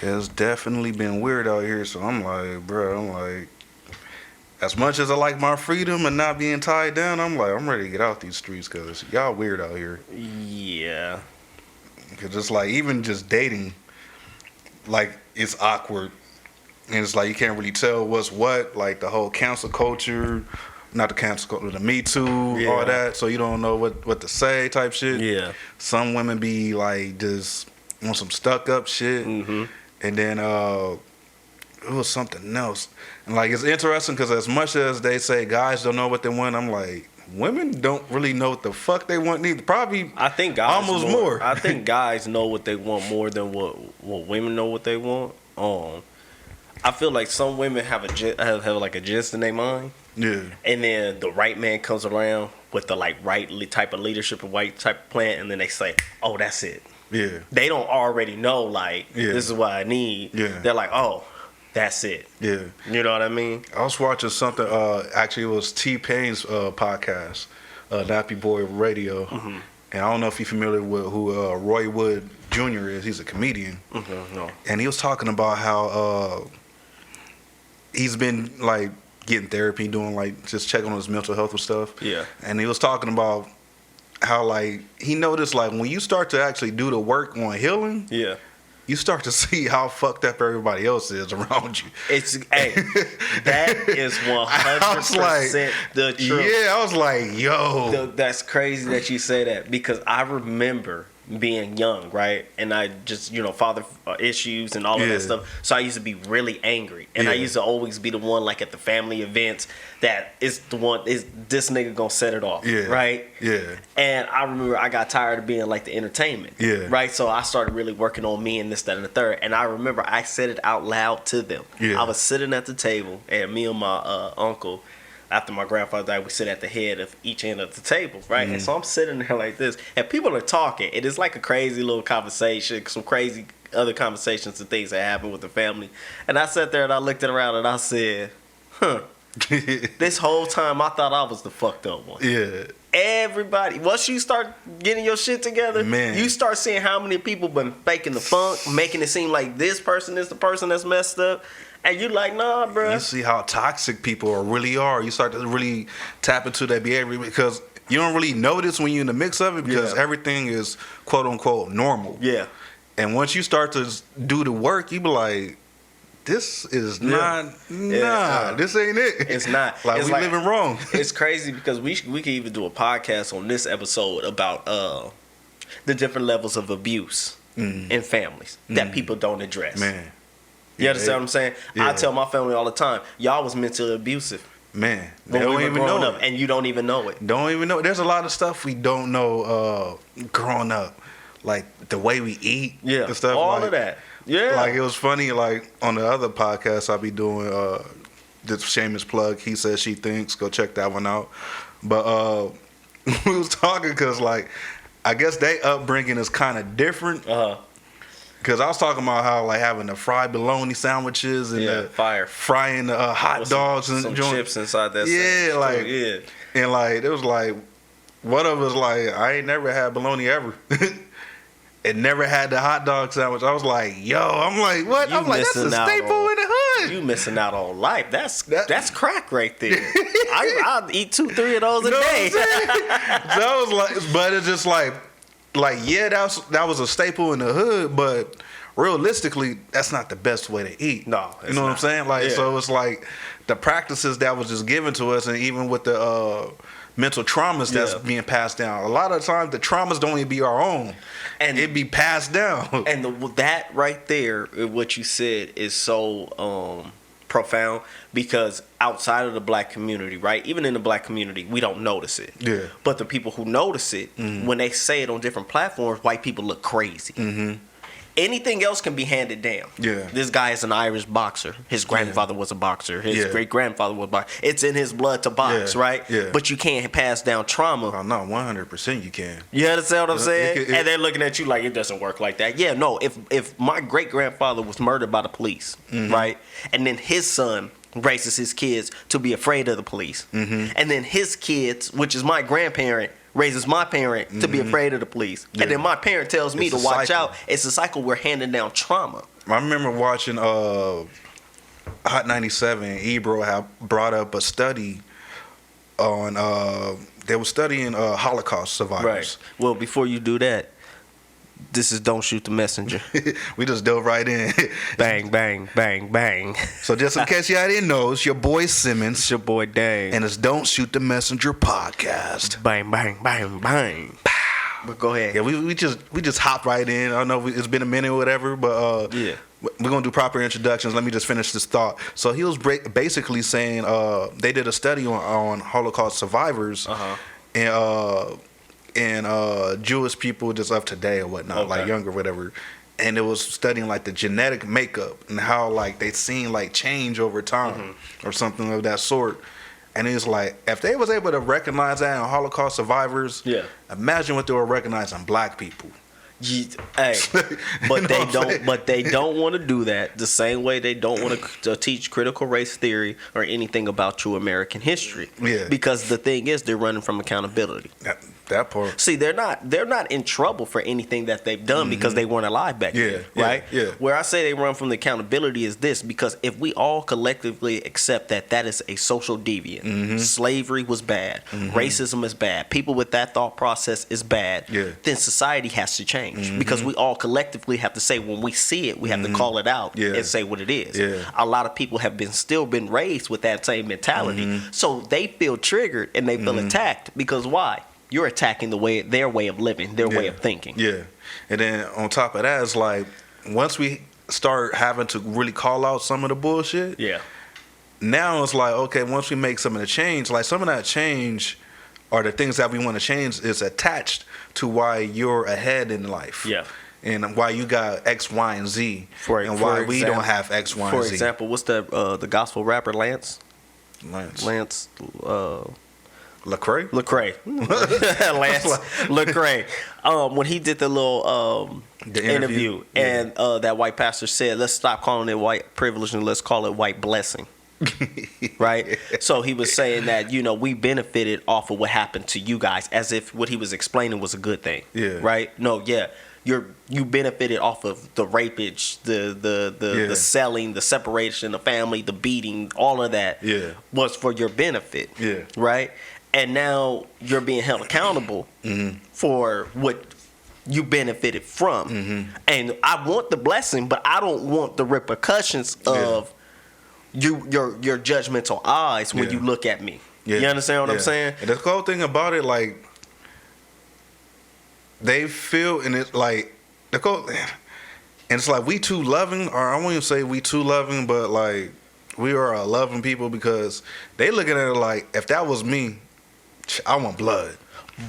Yeah, it's definitely been weird out here. So I'm like, as much as I like my freedom and not being tied down, I'm ready to get out these streets because y'all weird out here. Yeah. Because it's like, even just dating, like, it's awkward. And it's like, you can't really tell what's what. Like, the whole cancel culture, not the cancel culture, the Me Too, all that. So you don't know what to say type shit. Yeah. Some women be like, just on some stuck up shit. Mm-hmm. And then, it was something else. And like, it's interesting because as much as they say guys don't know what they want, I'm like, women don't really know what the fuck they want neither. Probably, I think guys almost more. I think guys know what they want more than what women know what they want. I feel like some women have like a gist in their mind. Yeah. And then the right man comes around with the like right type of leadership and right type of plan, and then they say, "Oh, that's it." Yeah. They don't already know like this is what I need. Yeah. They're like, "Oh, that's it." Yeah. You know what I mean? I was watching something, actually it was T-Pain's podcast, Nappy Boy Radio. Mm-hmm. And I don't know if you're familiar with who Roy Wood Jr. is. He's a comedian. Mm-hmm. No. And he was talking about how he's been like getting therapy, doing like just checking on his mental health and stuff. Yeah. And he was talking about how like he noticed like when you start to actually do the work on healing, Yeah. you start to see how fucked up everybody else is around you. That is 100% the truth. Yeah, I was like, yo. That's crazy that you say that because I remember being young, right? And I just, father issues and all of that stuff. So I used to be really angry. And I used to always be the one, like, at the family events that is the one, is this nigga gonna set it off, right? Yeah. And I remember I got tired of being, like, the entertainment, right? So I started really working on me and this, that, and the third. And I remember I said it out loud to them. Yeah. I was sitting at the table, and me and my uncle, after my grandfather died, we sit at the head of each end of the table, right? And so I'm sitting there like this, and people are talking. It is like a crazy little conversation, some crazy other conversations and things that happen with the family. And I sat there and I looked around and I said, this whole time I thought I was the fucked up one. Yeah. Everybody, once you start getting your shit together, man, you start seeing how many people been faking the funk, making it seem like this person is the person that's messed up. And you like, nah, bro. You see how toxic people really are. You start to really tap into that behavior because you don't really notice when you're in the mix of it because everything is quote unquote normal. Yeah. And once you start to do the work, you be like, this is not, this ain't it. It's not. Like, we living wrong. It's crazy because we could even do a podcast on this episode about the different levels of abuse in families that people don't address. Man. You understand what I'm saying? I tell my family all the time, y'all was mentally abusive. Man, they don't even know it. And you don't even know it. Don't even know. There's a lot of stuff we don't know growing up. Like the way we eat and stuff. All like, of that. Yeah. Like, it was funny, like, on the other podcast I be doing, this shameless plug, He Says, She Thinks. Go check that one out. But we was talking because, like, I guess they upbringing is kind of different. Because I was talking about how, like, having the fried bologna sandwiches and the frying the hot dogs and some chips inside that sandwich. And, like, it was like, one of us, like, I ain't never had bologna ever. And never had the hot dog sandwich. I was like, yo, I'm like, what? I'm like, that's a staple in the hood. You missing out on life. That's crack right there. I'll eat 2-3 of those a day. That was like, but it's just like, yeah, that was a staple in the hood, but realistically, that's not the best way to eat. No, you know what I'm saying? Like, so it's like the practices that was just given to us, and even with the mental traumas that's being passed down. A lot of times, the traumas don't even be our own, and it be passed down. And that right there, what you said, is so profound because outside of the black community, right? Even in the black community, we don't notice it. Yeah. But the people who notice it, when they say it on different platforms, white people look crazy. Mm-hmm. Anything else can be handed down. Yeah. This guy is an Irish boxer. His grandfather was a boxer. His great-grandfather was a boxer. It's in his blood to box, right? Yeah. But you can't pass down trauma. Oh, no, 100% you can. You understand what I'm saying? And they're looking at you like it doesn't work like that. Yeah, no. If my great-grandfather was murdered by the police, right? And then his son raises his kids to be afraid of the police. And then his kids, which is my grandparent, raises my parent to be afraid of the police. And then my parent tells me to watch out. It's a cycle. We're handing down trauma. I remember watching Hot 97. Ebro had brought up a study on they were studying Holocaust survivors. Right. Well, before you do that, this is Don't Shoot the Messenger. We just dove right in. Bang, bang, bang, bang. So just in case y'all didn't know, it's your boy Simmons. It's your boy Dang. And it's Don't Shoot the Messenger podcast. Bang, bang, bang, bang. But go ahead. Yeah, we just hop right in. I know it's been a minute or whatever, but yeah. We're going to do proper introductions. Let me just finish this thought. So he was basically saying they did a study on Holocaust survivors and Jewish people just of today or whatnot, like younger, whatever. And it was studying like the genetic makeup and how like they seen like change over time or something of that sort. And it's like if they was able to recognize that in Holocaust survivors, imagine what they were recognizing black people. Hey, but they don't. But they don't want to do that the same way they don't want to teach critical race theory or anything about true American history. Yeah. Because the thing is, they're running from accountability. That part. See, they're not in trouble for anything that they've done because they weren't alive back then, right? Yeah. Where I say they run from the accountability is this: because if we all collectively accept that is a social deviant, slavery was bad, racism is bad, people with that thought process is bad, then society has to change because we all collectively have to say when we see it, we have to call it out and say what it is. Yeah. A lot of people have still been raised with that same mentality, so they feel triggered and they feel attacked because why? You're attacking their way of living, their way of thinking. Yeah. And then on top of that, it's like once we start having to really call out some of the bullshit, now it's like, okay, once we make some of the change, like some of that change or the things that we want to change is attached to why you're ahead in life. Yeah. And why you got X, Y, and Z. Why we don't have X, Y, and Z. For example, what's the gospel rapper Lance? Lecrae? Lance Lecrae. When he did the little the interview and that white pastor said, let's stop calling it white privilege and let's call it white blessing. Right? So he was saying that, we benefited off of what happened to you guys as if what he was explaining was a good thing. Yeah. Right? No, yeah. You benefited off of the rapage, the selling, the separation, the family, the beating, all of that was for your benefit. Yeah. Right? And now you're being held accountable for what you benefited from. And I want the blessing, but I don't want the repercussions of your judgmental eyes when you look at me. Yeah. You understand what I'm saying? And the cool thing about it, like, they feel, and it's like, and it's like we too loving, or I won't even say we too loving, but like we are a loving people because they looking at it like, if that was me, I want blood.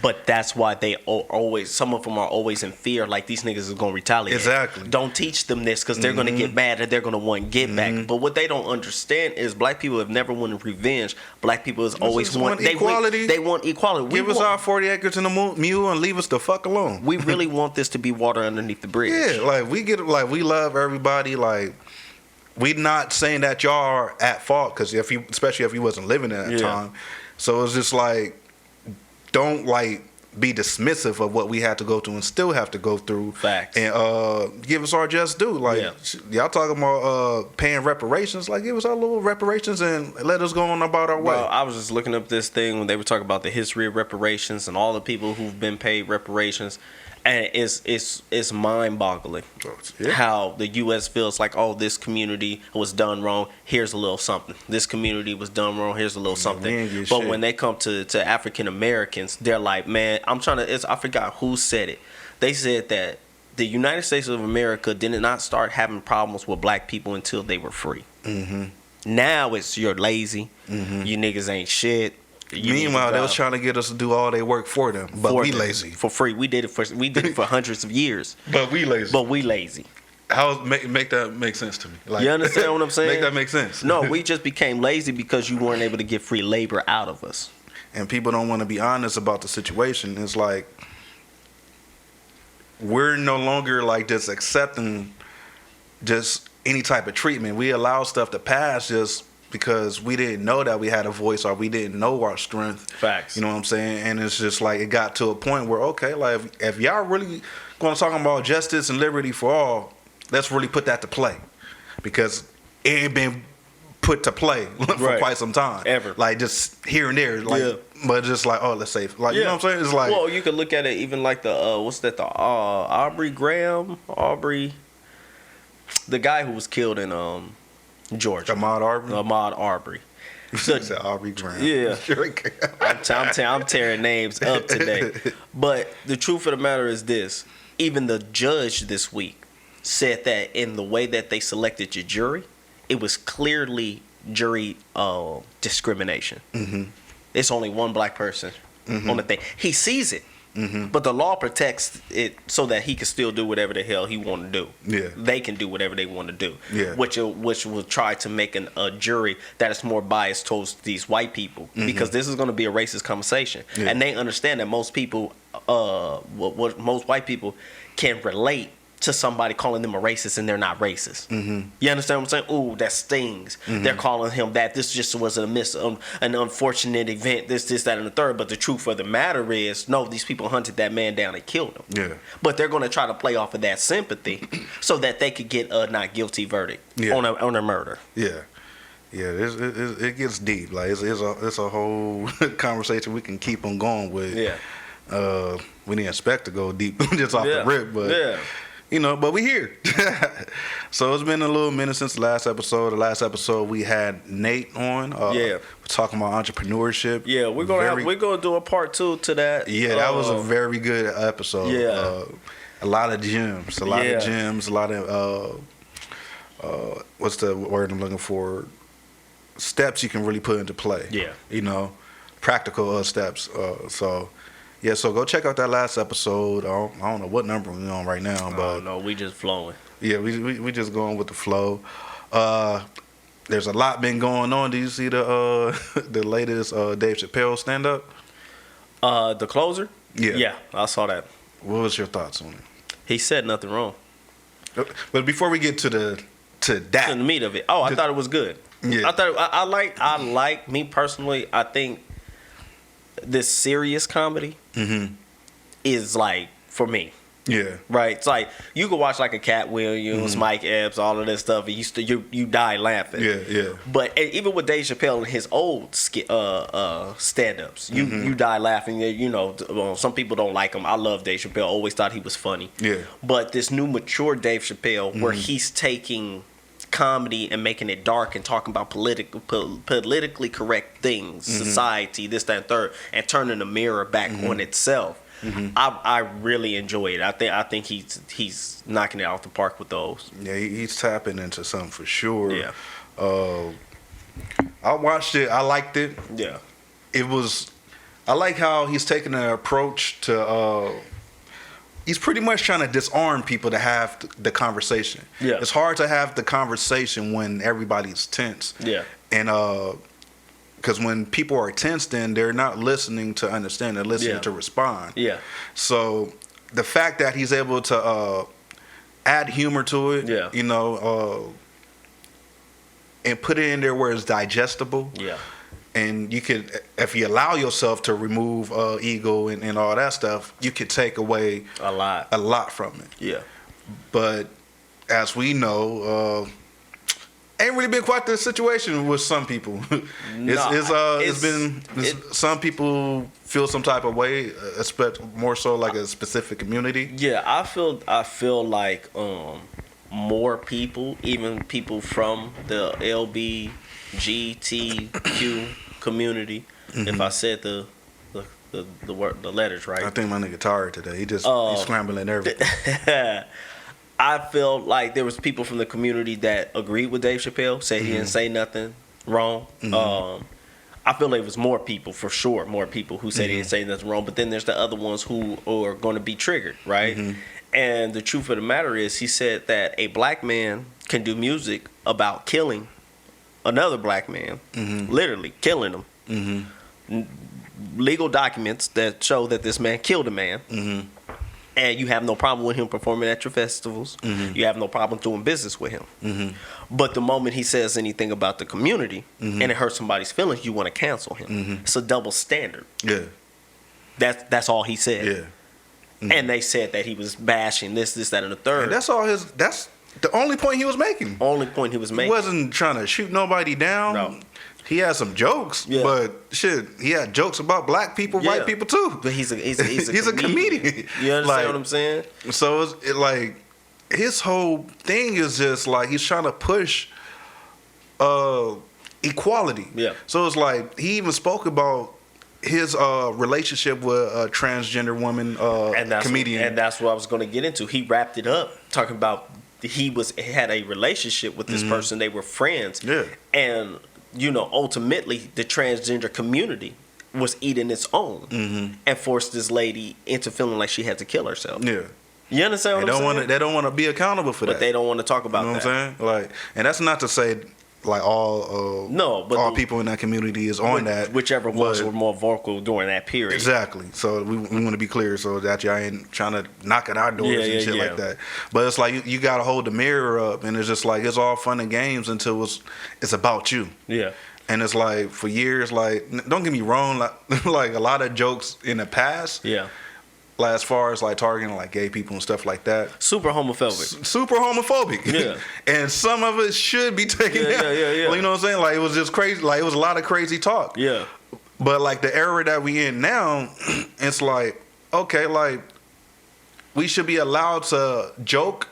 But that's why they always, some of them are always in fear, like these niggas is going to retaliate. Exactly. Don't teach them this because they're going to get mad and they're going to want get back. But what they don't understand is black people have never wanted revenge. Black people is always want equality. They want equality. Give us our 40 acres and a mule and leave us the fuck alone. We really want this to be water underneath the bridge. Yeah, like we we love everybody. Like we not saying that y'all are at fault because especially if you wasn't living at that time. So it's just like, don't be dismissive of what we had to go through and still have to go through. Facts. And give us our just due. Y'all talking about paying reparations. Like, give us our little reparations and let us go on about our way. Well, I was just looking up this thing when they were talking about the history of reparations and all the people who've been paid reparations. And it's mind-boggling how the U.S. feels like, oh, this community was done wrong. Here's a little something. This community was done wrong. Here's a little something. But when they come to African Americans, they're like, man, I forgot who said it. They said that the United States of America did not start having problems with black people until they were free. Now it's you're lazy. You niggas ain't shit. Meanwhile, they was trying to get us to do all their work for them, but we lazy for free. We did it for hundreds of years, but we lazy. How make that make sense to me? Like, you understand what I'm saying? Make that make sense? No, we just became lazy because you weren't able to get free labor out of us, and people don't want to be honest about the situation. It's like we're no longer like just accepting just any type of treatment. We allow stuff to pass just because we didn't know that we had a voice or we didn't know our strength. Facts. You know what I'm saying? And it's just like it got to a point where, okay, like if y'all really going to talk about justice and liberty for all, let's really put that to play, because it ain't been put to play for quite some time. Ever. Like, just here and there. Like, but just like, oh, let's say, like, you know what I'm saying? It's like, well, you could look at it even like the what's that? The Aubrey, the guy who was killed in Georgia. Ahmaud Arbery. Said Aubrey Graham. Yeah. I'm tearing names up today. But the truth of the matter is this: even the judge this week said that in the way that they selected your jury, it was clearly jury discrimination. Mm-hmm. It's only one black person on the thing. He sees it, but the law protects it so that he can still do whatever the hell he want to do. Yeah, they can do whatever they want to do. Yeah, which will try to make a jury that is more biased towards these white people, because this is going to be a racist conversation, and they understand that most people, most white people can relate to somebody calling them a racist and they're not racist. You understand what I'm saying? Ooh, that stings. They're calling him that. This just was an unfortunate event. This, that, and the third. But the truth of the matter is, no, these people hunted that man down and killed him. Yeah. But they're going to try to play off of that sympathy so that they could get a not guilty verdict on a murder. Yeah. Yeah, it gets deep. Like, it's a whole conversation we can keep on going with. Yeah. We didn't expect to go deep just off the rip, but you know, but we here. So it's been a little minute since the last episode. The last episode we had Nate on. We're talking about entrepreneurship. Yeah, we're gonna do a part 2 to that. Yeah, that was a very good episode. Yeah, a lot of gems. A lot of what's the word I'm looking for? Steps you can really put into play. Yeah, you know, practical steps. Yeah, so go check out that last episode. I don't know what number we're on right now, but no, we just flowing. Yeah, we just going with the flow. There's a lot been going on. Do you see the latest Dave Chappelle stand up? The closer? Yeah, I saw that. What was your thoughts on it? He said nothing wrong. But before we get to the meat of it, I thought it was good. Yeah, I like me personally. I think this serious comedy is like for me. Yeah. Right. It's like you could watch like a Cat Williams, Mike Epps, all of that stuff, and you die laughing. Yeah, yeah. But even with Dave Chappelle and his old stand-ups, you die laughing. You know, some people don't like him. I love Dave Chappelle. Always thought he was funny. Yeah. But this new mature Dave Chappelle, where he's taking comedy and making it dark and talking about politically correct things, society, this, that, and third, and turning the mirror back on itself. I really enjoy it. I think he's knocking it out the park with those. Yeah, he's tapping into something for sure. Yeah. I watched it. I liked it. Yeah. I like how he's taking an approach to. He's pretty much trying to disarm people to have the conversation. Yeah. It's hard to have the conversation when everybody's tense. Yeah. And because when people are tense, then they're not listening to understand, they're listening to respond. Yeah. So the fact that he's able to add humor to it, you know, and put it in there where it's digestible. Yeah. And you could, if you allow yourself to remove ego and all that stuff, you could take away a lot from it. Yeah. But as we know, ain't really been quite the situation with some people. It's been some people feel some type of way, more so like a specific community. Yeah, I feel like more people, even people from the LBGTQ community. If I said the word, the letters right. I think my nigga tired today. He's scrambling everything. I feel like there was people from the community that agreed with Dave Chappelle, said he didn't say nothing wrong. I feel like it was more people, for sure, more people who said he didn't say nothing wrong. But then there's the other ones who are going to be triggered, right? And the truth of the matter is, he said that a black man can do music about killing another black man, literally killing him. Legal documents that show that this man killed a man. And you have no problem with him performing at your festivals. You have no problem doing business with him. But the moment he says anything about the community and it hurts somebody's feelings, you want to cancel him. It's a double standard. Yeah. That's all he said. Yeah. And they said that he was bashing this, that, and the third. And that's all the only point he was making. Only point he was making. He wasn't trying to shoot nobody down. No. He had some jokes, Yeah. but shit, he had jokes about black people, Yeah. white people too. But he's a He's a comedian. You understand Like, what I'm saying? So like his whole thing is just like he's trying to push equality. Yeah. So it's like he even spoke about his relationship with a transgender woman comedian. And that's what I was going to get into. He wrapped it up talking about he had a relationship with this person. They were friends. Yeah. And ultimately the transgender community was eating its own and forced this lady into feeling like she had to kill herself. Yeah. You understand what I'm saying? They don't want to be accountable for that. But they don't want to talk about that. You know what I'm saying? Like, and that's not to say like all people in that community is on that. Whichever ones were more vocal during that period. Exactly. So we want to be clear so that y'all ain't trying to knock at our doors and shit like that. But it's like you got to hold the mirror up, and it's just like it's all fun and games until it's about you. Yeah. And it's like for years, like don't get me wrong, like a lot of jokes in the past. Yeah. Like as far as like targeting like gay people and stuff like that. Super homophobic. Super homophobic. Yeah. And some of it should be taken down. Yeah. Like, you know what I'm saying? Like it was just crazy. Like it was a lot of crazy talk. Yeah. But like the era that we in now, it's like, okay, like we should be allowed to joke.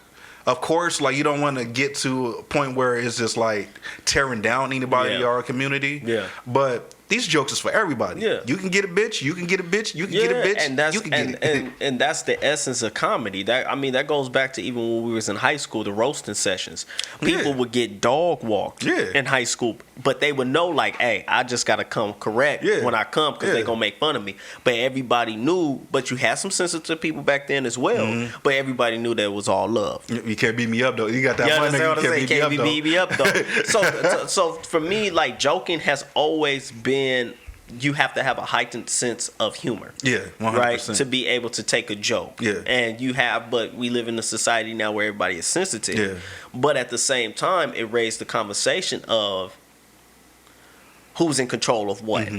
Of course, like you don't want to get to a point where it's just like tearing down anybody in our community. Yeah. But these jokes is for everybody. Yeah. You can get a bitch. You can get a bitch. You can get a bitch. And that's you can get it. And that's the essence of comedy. That goes back to even when we was in high school, the roasting sessions. People would get dog walked in high school, but they would know like, hey, I just gotta come correct when I come because they gonna make fun of me. But everybody knew. But you had some sensitive people back then as well. But everybody knew that it was all love. You can't beat me up though. You got that money. You can't beat me up though. So for me, like joking has always been. You have to have a heightened sense of humor. Yeah, 100%. Right? To be able to take a joke. Yeah. And but we live in a society now where everybody is sensitive. Yeah. But at the same time, it raised the conversation of who's in control of what.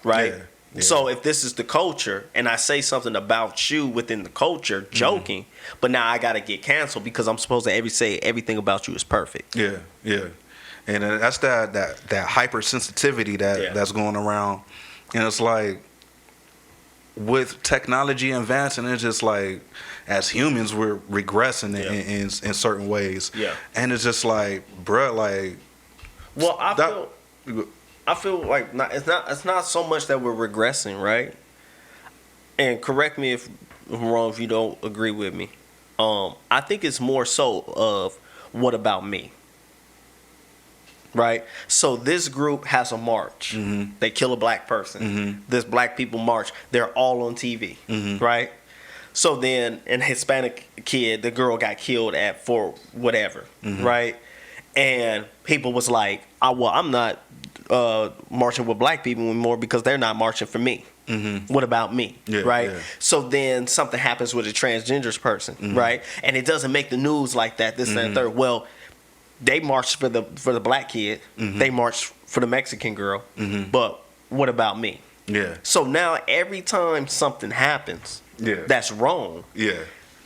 Right? Yeah. So if this is the culture and I say something about you within the culture, joking, but now I got to get canceled because I'm supposed to say everything about you is perfect. Yeah. And that's that hypersensitivity that's going around. And it's like with technology advancing, it's just like as humans we're regressing in certain ways. Yeah. And it's just like, bruh, like well, I feel like it's not so much that we're regressing, right? And correct me if I'm wrong if you don't agree with me. I think it's more so of what about me? Right? So this group has a march. They kill a black person. This black people march. They're all on TV. Right? So then an Hispanic kid, the girl got killed for whatever. Right? And people was like, I'm not marching with black people anymore because they're not marching for me. What about me? Right? Yeah. So then something happens with a transgender person. Right? And it doesn't make the news like that, this and third. Well, they marched for the black kid. They marched for the Mexican girl. But what about me? Yeah. So now every time something happens that's wrong,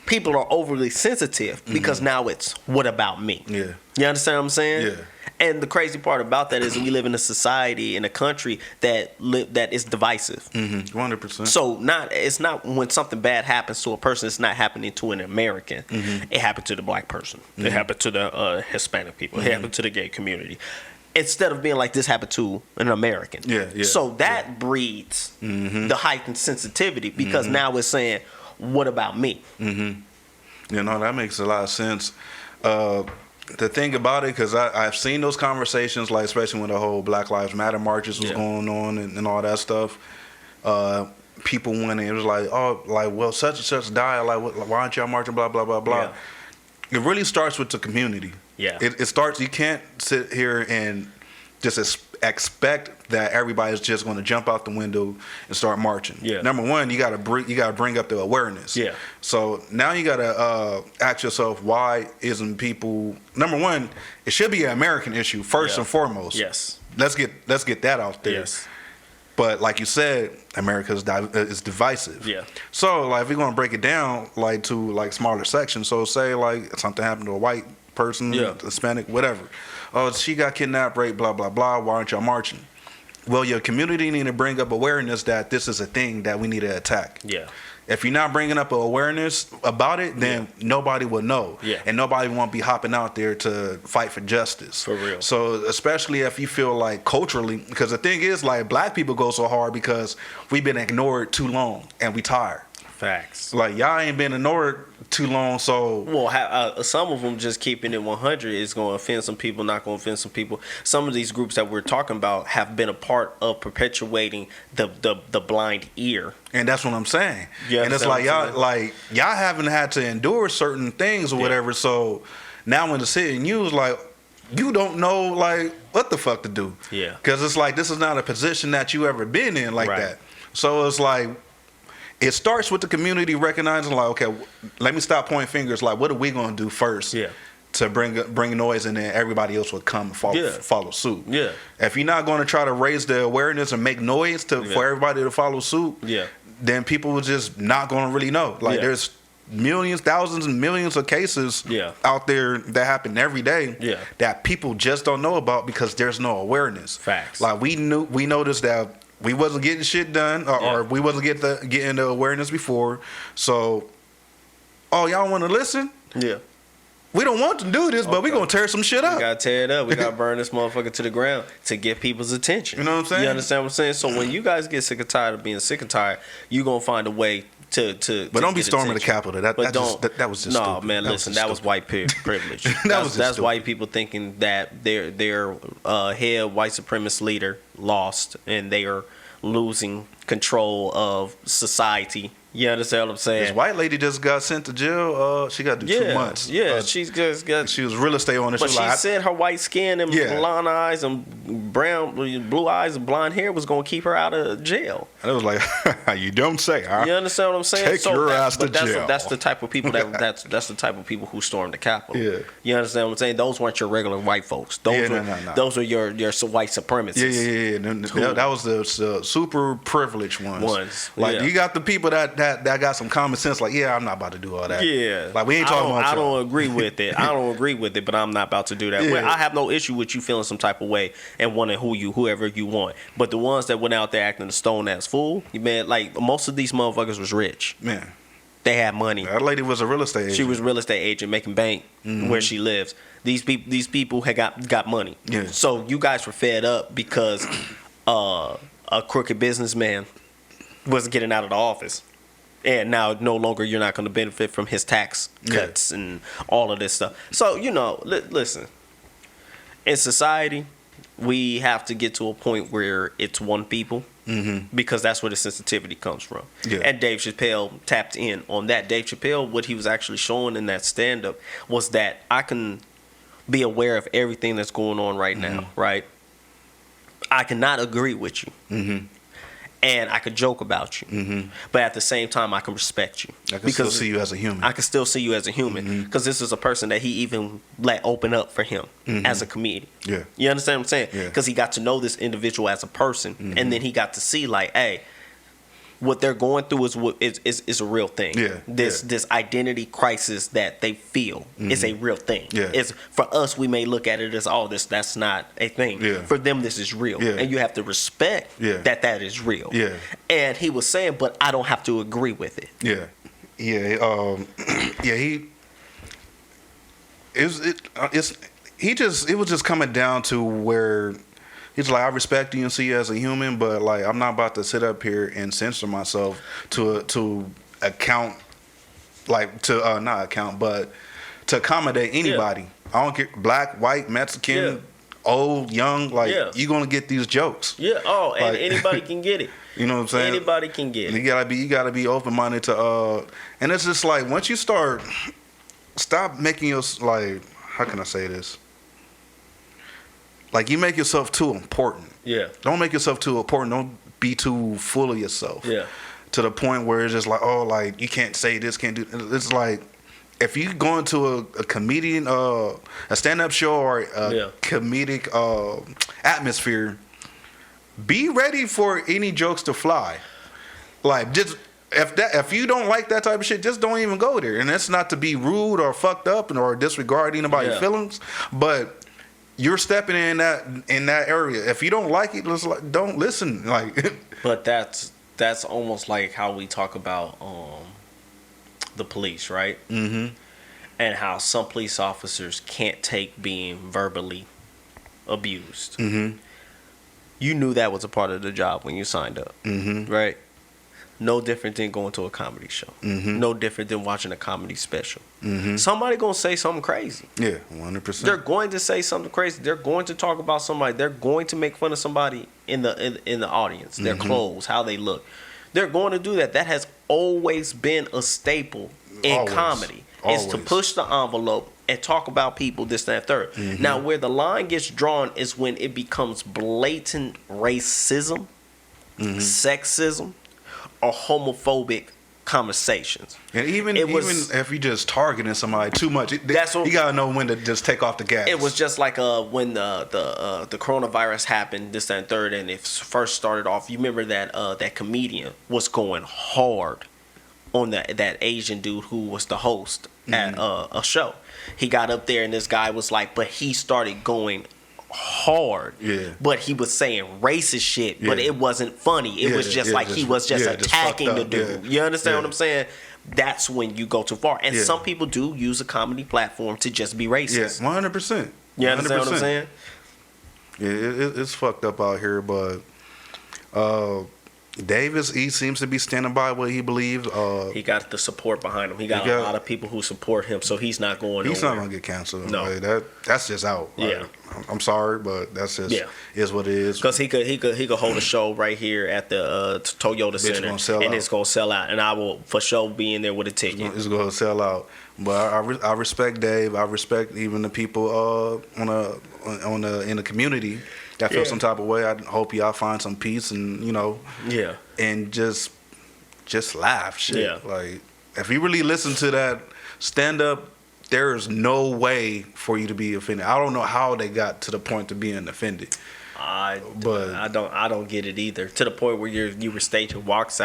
people are overly sensitive because now it's what about me? Yeah. You understand what I'm saying? Yeah. And the crazy part about that is we live in a society, in a country that is divisive. 100%. So it's not when something bad happens to a person, it's not happening to an American. It happened to the black person. It happened to the Hispanic people. It happened to the gay community. Instead of being like this happened to an American. So that breeds the heightened sensitivity because now it's saying, what about me? You know, that makes a lot of sense. The thing about it, because I've seen those conversations, like especially when the whole Black Lives Matter marches was going on and all that stuff. People went in, it was like, oh, like, well, such and such died. Like, why aren't y'all marching? Blah, blah, blah, blah. It really starts with the community. Yeah. It starts, you can't sit here and just expect that everybody's just going to jump out the window and start marching. Yeah. Number one, you got to bring up the awareness. Yeah. So now you got to ask yourself, why isn't people? Number one, it should be an American issue first and foremost. Yes. Let's get that out there. Yes. But like you said, America is divisive. Yeah. So like if we're gonna break it down like to like smaller sections, so say like something happened to a white person, Hispanic, whatever. Oh, she got kidnapped, raped, blah, blah, blah. Why aren't y'all marching? Well, your community need to bring up awareness that this is a thing that we need to attack. Yeah. If you're not bringing up awareness about it, then nobody will know. Yeah. And nobody won't be hopping out there to fight for justice. For real. So especially if you feel like culturally, because the thing is, like, black people go so hard because we've been ignored too long and we tired. Facts. Like, y'all ain't been ignored too long, so... Well, some of them just keeping it 100 is going to offend some people, not going to offend some people. Some of these groups that we're talking about have been a part of perpetuating the blind ear. And that's what I'm saying. Yeah, and it's like, y'all haven't had to endure certain things or whatever, so now when the city news, like, you don't know, like, what the fuck to do. Yeah. Because it's like, this is not a position that you ever been in like that. So it's like... It starts with the community recognizing, like, okay, let me stop pointing fingers. Like, what are we going to do first to bring noise, and then everybody else will come and follow suit. Yeah. If you're not going to try to raise the awareness and make noise for everybody to follow suit, then people are just not going to really know. Like, there's millions, thousands, and millions of cases out there that happen every day that people just don't know about because there's no awareness. Facts. Like, we noticed that we wasn't getting shit done, or we wasn't getting the awareness before. So, y'all want to listen? Yeah. We don't want to do this, but we gonna tear some shit up. We gotta tear it up. We gotta burn this motherfucker to the ground to get people's attention. You know what I'm saying? You understand what I'm saying? So when you guys get sick and tired of being sick and tired, you gonna find a way to. But don't be storming the Capitol. That was just no, stupid. Man. Listen, that was white privilege. That's white people thinking that their head white supremacist leader lost, and they are losing control of society. You understand what I'm saying? This white lady just got sent to jail. She got to do 2 months. Yeah, she's just got. She was real estate owner. But she said her white skin and blonde eyes and blue eyes and blonde hair was going to keep her out of jail. And it was like, you don't say. Huh? You understand what I'm saying? Take your ass to jail. That's the type of people that's the type of people who stormed the Capitol. Yeah. You understand what I'm saying? Those weren't your regular white folks. Those those are your white supremacists. Yeah. That was the super privileged ones. Like you got the people that got some common sense. Like, I'm not about to do all that. Yeah. Like, we ain't talking about. I don't agree with it. I don't agree with it, but I'm not about to do that. Yeah. I have no issue with you feeling some type of way and wanting whoever you want. But the ones that went out there acting a stone ass fool, man, like most of these motherfuckers was rich. Man. They had money. That lady was a real estate agent. She was a real estate agent making bank where she lives. These people had got money. Yeah. So you guys were fed up because a crooked businessman wasn't getting out of the office. And now no longer you're not going to benefit from his tax cuts and all of this stuff. So, listen. In society, we have to get to a point where it's one people because that's where the sensitivity comes from. Yeah. And Dave Chappelle tapped in on that. Dave Chappelle, what he was actually showing in that stand-up was that I can be aware of everything that's going on right now, right? I cannot agree with you. And I could joke about you, but at the same time, I can respect you. I can still see you as a human. I can still see you as a human because this is a person that he even let open up for him as a comedian. Yeah, you understand what I'm saying? Because he got to know this individual as a person, and then he got to see like, hey, what they're going through is a real thing. Yeah, this identity crisis that they feel is a real thing. Yeah, it's for us we may look at it as that's not a thing. Yeah, for them this is real. Yeah, and you have to respect that is real. Yeah, and he was saying, but I don't have to agree with it. Yeah, it was just coming down to where. He's like, I respect you and see you as a human, but like I'm not about to sit up here and censor myself to account, like to not account, but to accommodate anybody. Yeah. I don't care, black, white, Mexican, old, young. Like you're gonna get these jokes. Yeah. Oh, and like, anybody can get it. You know what I'm saying? Anybody can get it. You gotta be open minded to. And it's just like once you stop making us like, how can I say this? Like, you make yourself too important. Yeah. Don't make yourself too important. Don't be too full of yourself. Yeah. To the point where it's just like, like, you can't say this, can't do. It's like, if you go into a comedian, a stand-up show or a comedic atmosphere, be ready for any jokes to fly. Like, just if you don't like that type of shit, just don't even go there. And that's not to be rude or fucked up or disregard anybody's feelings, but you're stepping in that area. If you don't like it, don't listen. Like, but that's almost like how we talk about the police, right? Mm-hmm. And how some police officers can't take being verbally abused. Mm-hmm. You knew that was a part of the job when you signed up, right? No different than going to a comedy show. Mm-hmm. No different than watching a comedy special. Mm-hmm. Somebody gonna say something crazy. Yeah, 100%. They're going to say something crazy. They're going to talk about somebody. They're going to make fun of somebody in the audience. Their clothes, how they look. They're going to do that. That has always been a staple in comedy. Is to push the envelope and talk about people, this, that, and third. Mm-hmm. Now, where the line gets drawn is when it becomes blatant racism, sexism, or homophobic conversations. And even if you just targeting somebody too much, you gotta know when to just take off the gas. It was just like when the coronavirus happened, this, that, and third, and it first started off. You remember that comedian was going hard on that Asian dude who was the host at a show. He got up there and this guy was like, but he started going hard. Yeah. But he was saying racist shit, but it wasn't funny. It was just like he was just attacking the dude. You understand what I'm saying? That's when you go too far. And some people do use a comedy platform to just be racist. Yeah, 100%. You understand what I'm saying? Yeah, it's fucked up out here, but Davis, he seems to be standing by what he believes. He got the support behind him. He got a lot of people who support him, so he's not going. He's not gonna get canceled. No, like, that's just out. Yeah, like, I'm sorry, but that's just is what it is. Because he could hold a show right here at the Toyota Center, and it's gonna sell out. And I will for sure be in there with a ticket. It's gonna sell out. But I respect Dave. I respect even the people in the community that feel some type of way. I hope y'all find some peace and and just laugh shit. Yeah. Like if you really listen to that stand up, there is no way for you to be offended. I don't know how they got to the point of being offended. I don't get it either. To the point where you were staging walkouts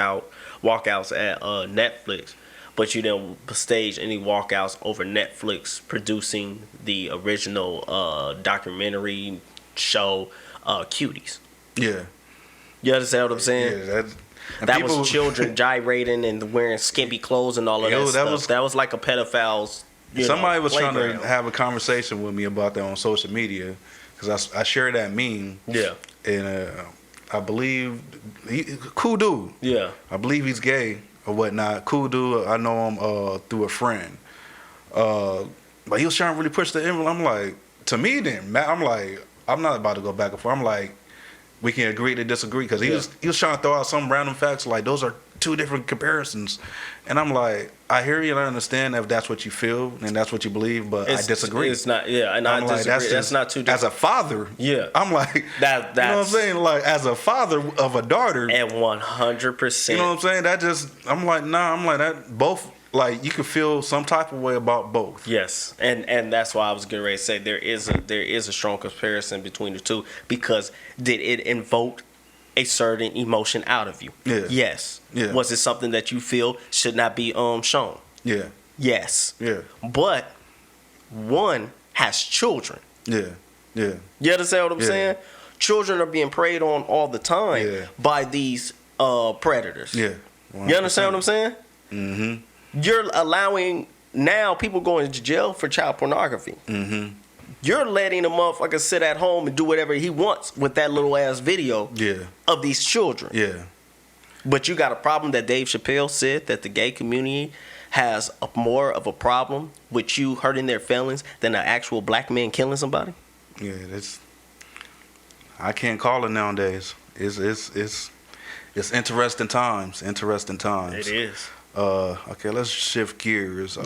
at Netflix, but you didn't stage any walkouts over Netflix producing the original documentary show Cuties. Yeah. You understand what I'm saying? Yeah, that was children gyrating and wearing skimpy clothes and all of that stuff. That was like a pedophile's. Somebody was trying to have a conversation with me about that on social media because I shared that meme. Yeah. And I believe cool dude. Yeah. I believe he's gay or whatnot. Cool dude. I know him through a friend. But he was trying to really push the envelope. I'm like, to me then, I'm like, I'm not about to go back and forth. I'm like, we can agree to disagree because he was trying to throw out some random facts like those are two different comparisons, and I'm like, I hear you and I understand if that's what you feel and that's what you believe, but I disagree. It's not, and I disagree. Like, that's not too different. As a father, I'm like that's you know what I'm saying. Like as a father of a daughter, and 100%. You know what I'm saying? That just I'm like that both. Like you could feel some type of way about both. Yes, and that's why I was getting ready to say there is a strong comparison between the two because did it invoke a certain emotion out of you? Yeah. Yes. Yeah. Was it something that you feel should not be shown? Yeah. Yes. Yeah. But one has children. Yeah. Yeah. You understand what I'm saying? Children are being preyed on all the time by these predators. Yeah. 100%. You understand what I'm saying? Mm-hmm. You're allowing now people going to jail for child pornography. Mm-hmm. You're letting a motherfucker sit at home and do whatever he wants with that little ass video of these children. Yeah. But you got a problem that Dave Chappelle said that the gay community has more of a problem with you hurting their feelings than an actual black man killing somebody. Yeah, I can't call it nowadays. It's interesting times. Interesting times. It is. Okay, let's shift gears.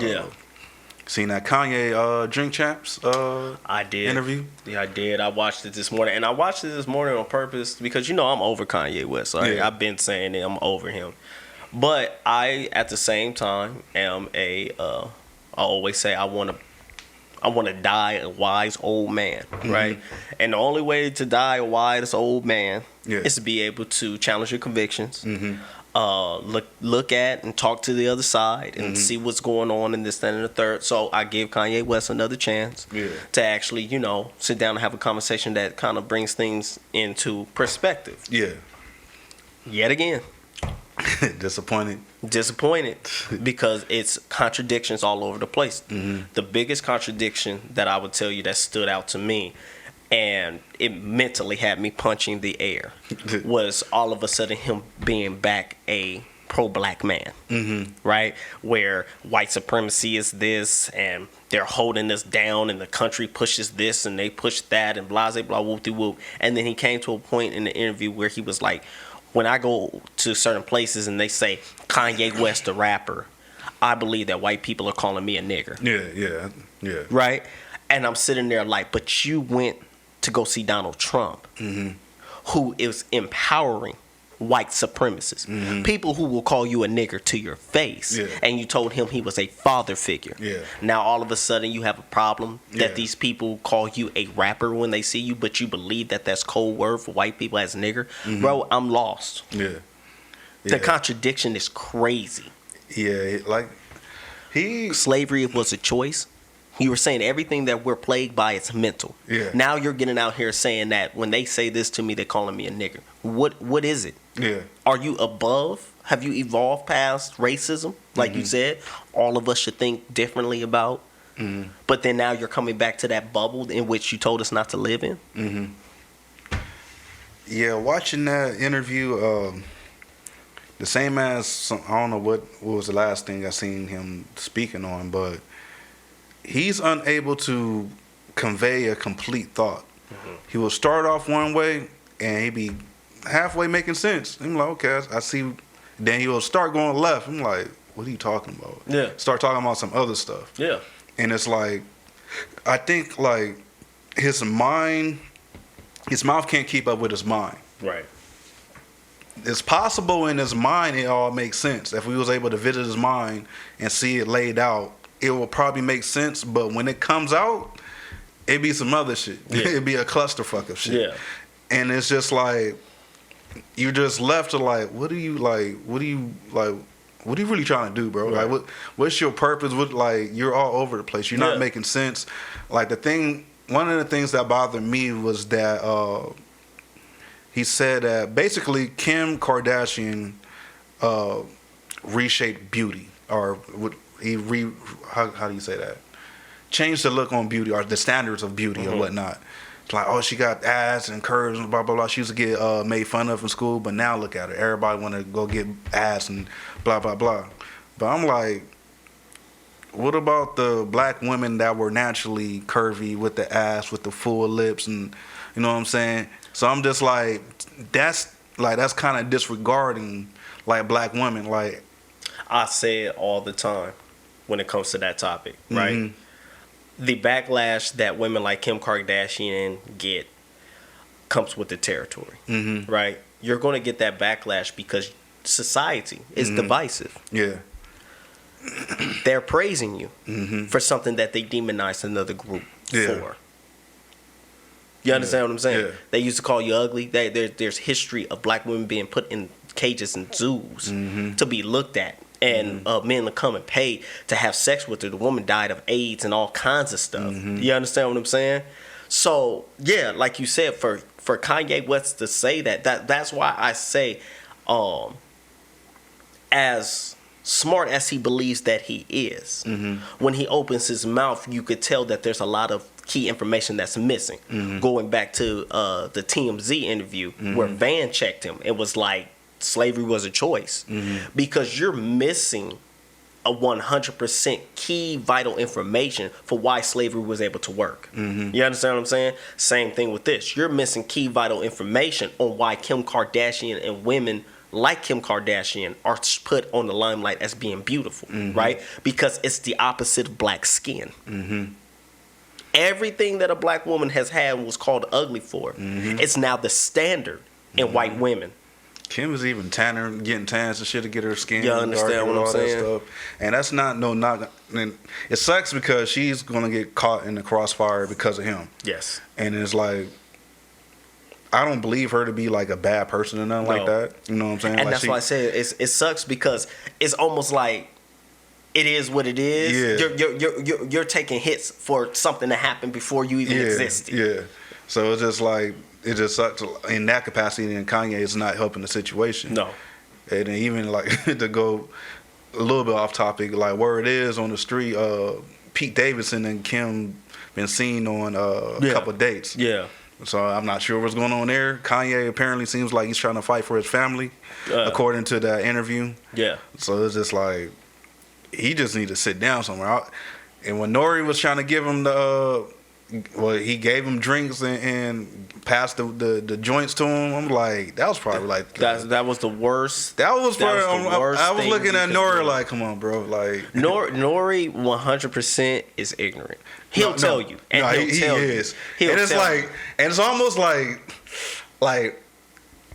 Seen that Kanye Drink Champs I did interview? Yeah, I did. I watched it this morning, and I watched it this morning on purpose because I'm over Kanye West. So I've been saying it, I'm over him. But I, at the same time, am I always say I want to die a wise old man, right? And the only way to die a wise old man is to be able to challenge your convictions. look at and talk to the other side and see what's going on in this, that, and the third. So I gave Kanye West another chance to actually, sit down and have a conversation that kind of brings things into perspective. Yeah. Yet again. Disappointed because it's contradictions all over the place. The biggest contradiction that I would tell you that stood out to me, and it mentally had me punching the air, was all of a sudden him being back a pro-black man, right? Where white supremacy is this, and they're holding us down, and the country pushes this, and they push that, and blah, blah, blah, whoop-de-whoop. And then he came to a point in the interview where he was like, when I go to certain places and they say Kanye West the rapper, I believe that white people are calling me a nigger. Yeah. Right? And I'm sitting there like, but you went to go see Donald Trump, who is empowering white supremacists, people who will call you a nigger to your face, and you told him he was a father figure. Now all of a sudden you have a problem that these people call you a rapper when they see you, but you believe that that's code word for white people as nigger. Bro, I'm lost. The contradiction is crazy. Slavery was a choice. You were saying everything that we're plagued by is mental. Now you're getting out here saying that when they say this to me, they're calling me a nigger. What is it? Are you above? Have you evolved past racism? Like you said, all of us should think differently about. But then now you're coming back to that bubble in which you told us not to live in. Yeah, watching that interview, the same as, I don't know what was the last thing I seen him speaking on, but he's unable to convey a complete thought. He will start off one way and he be halfway making sense. I'm like, okay, I see. Then he will start going left. I'm like, what are you talking about? Start talking about some other stuff. And it's like, I think like his mouth can't keep up with his mind. Right. It's possible in his mind it all makes sense. If we was able to visit his mind and see it laid out, it will probably make sense, but when it comes out, it be some other shit. It'd be a clusterfuck of shit. And it's just like you're just left to like, what are you really trying to do, bro? Like what's your purpose? You're all over the place. You're not making sense. Like one of the things that bothered me was that he said that basically Kim Kardashian reshaped beauty, or how do you say that? Changed the look on beauty, or the standards of beauty or whatnot. It's like, oh, she got ass and curves and blah blah blah. She used to get made fun of in school, but now look at her. Everybody want to go get ass and blah blah blah. But I'm like, what about the black women that were naturally curvy with the ass, with the full lips, and you know what I'm saying? So I'm just like, that's kind of disregarding like black women. Like I say it all the time when it comes to that topic, right? The backlash that women like Kim Kardashian get comes with the territory, right? You're going to get that backlash because society is divisive. They're praising you for something that they demonized another group for. You understand what I'm saying? They used to call you ugly. There's history of black women being put in cages and zoos to be looked at. And men to come and pay to have sex with her. The woman died of AIDS and all kinds of stuff. You understand what I'm saying? So, yeah, like you said, for Kanye West to say that's why I say, as smart as he believes that he is, when he opens his mouth, you could tell that there's a lot of key information that's missing. Going back to the TMZ interview where Van checked him, it was like, slavery was a choice, because you're missing a 100% key vital information for why slavery was able to work. You understand what I'm saying? Same thing with this. You're missing key vital information on why Kim Kardashian and women like Kim Kardashian are put on the limelight as being beautiful, right? Because it's the opposite of black skin. Everything that a black woman has had was called ugly for. It's now the standard in white women. Kim is even getting tans and shit to get her skin. You understand what I'm saying? Stuff. And that's not. And it sucks because she's gonna get caught in the crossfire because of him. Yes. And it's like, I don't believe her to be like a bad person or nothing like that. You know what I'm saying? And like that's why I said it sucks because it's almost like it is what it is. Yeah. You're taking hits for something that happened before you even existed. Yeah. So it's just like it just sucks in that capacity. And Kanye is not helping the situation. No. And then even like to go a little bit off topic, like where it is on the street, Pete Davidson and Kim been seen on a couple dates. Yeah. So I'm not sure what's going on there. Kanye apparently seems like he's trying to fight for his family, according to that interview. Yeah. So it's just like he just need to sit down somewhere. And when Nori was trying to give him he gave him drinks and passed the joints to him. I'm like, that was probably like that was the worst. That was probably I was looking at Nori do. like, come on, bro, like Nori 100% is ignorant. He'll tell you, and he is. And it's like, and it's almost like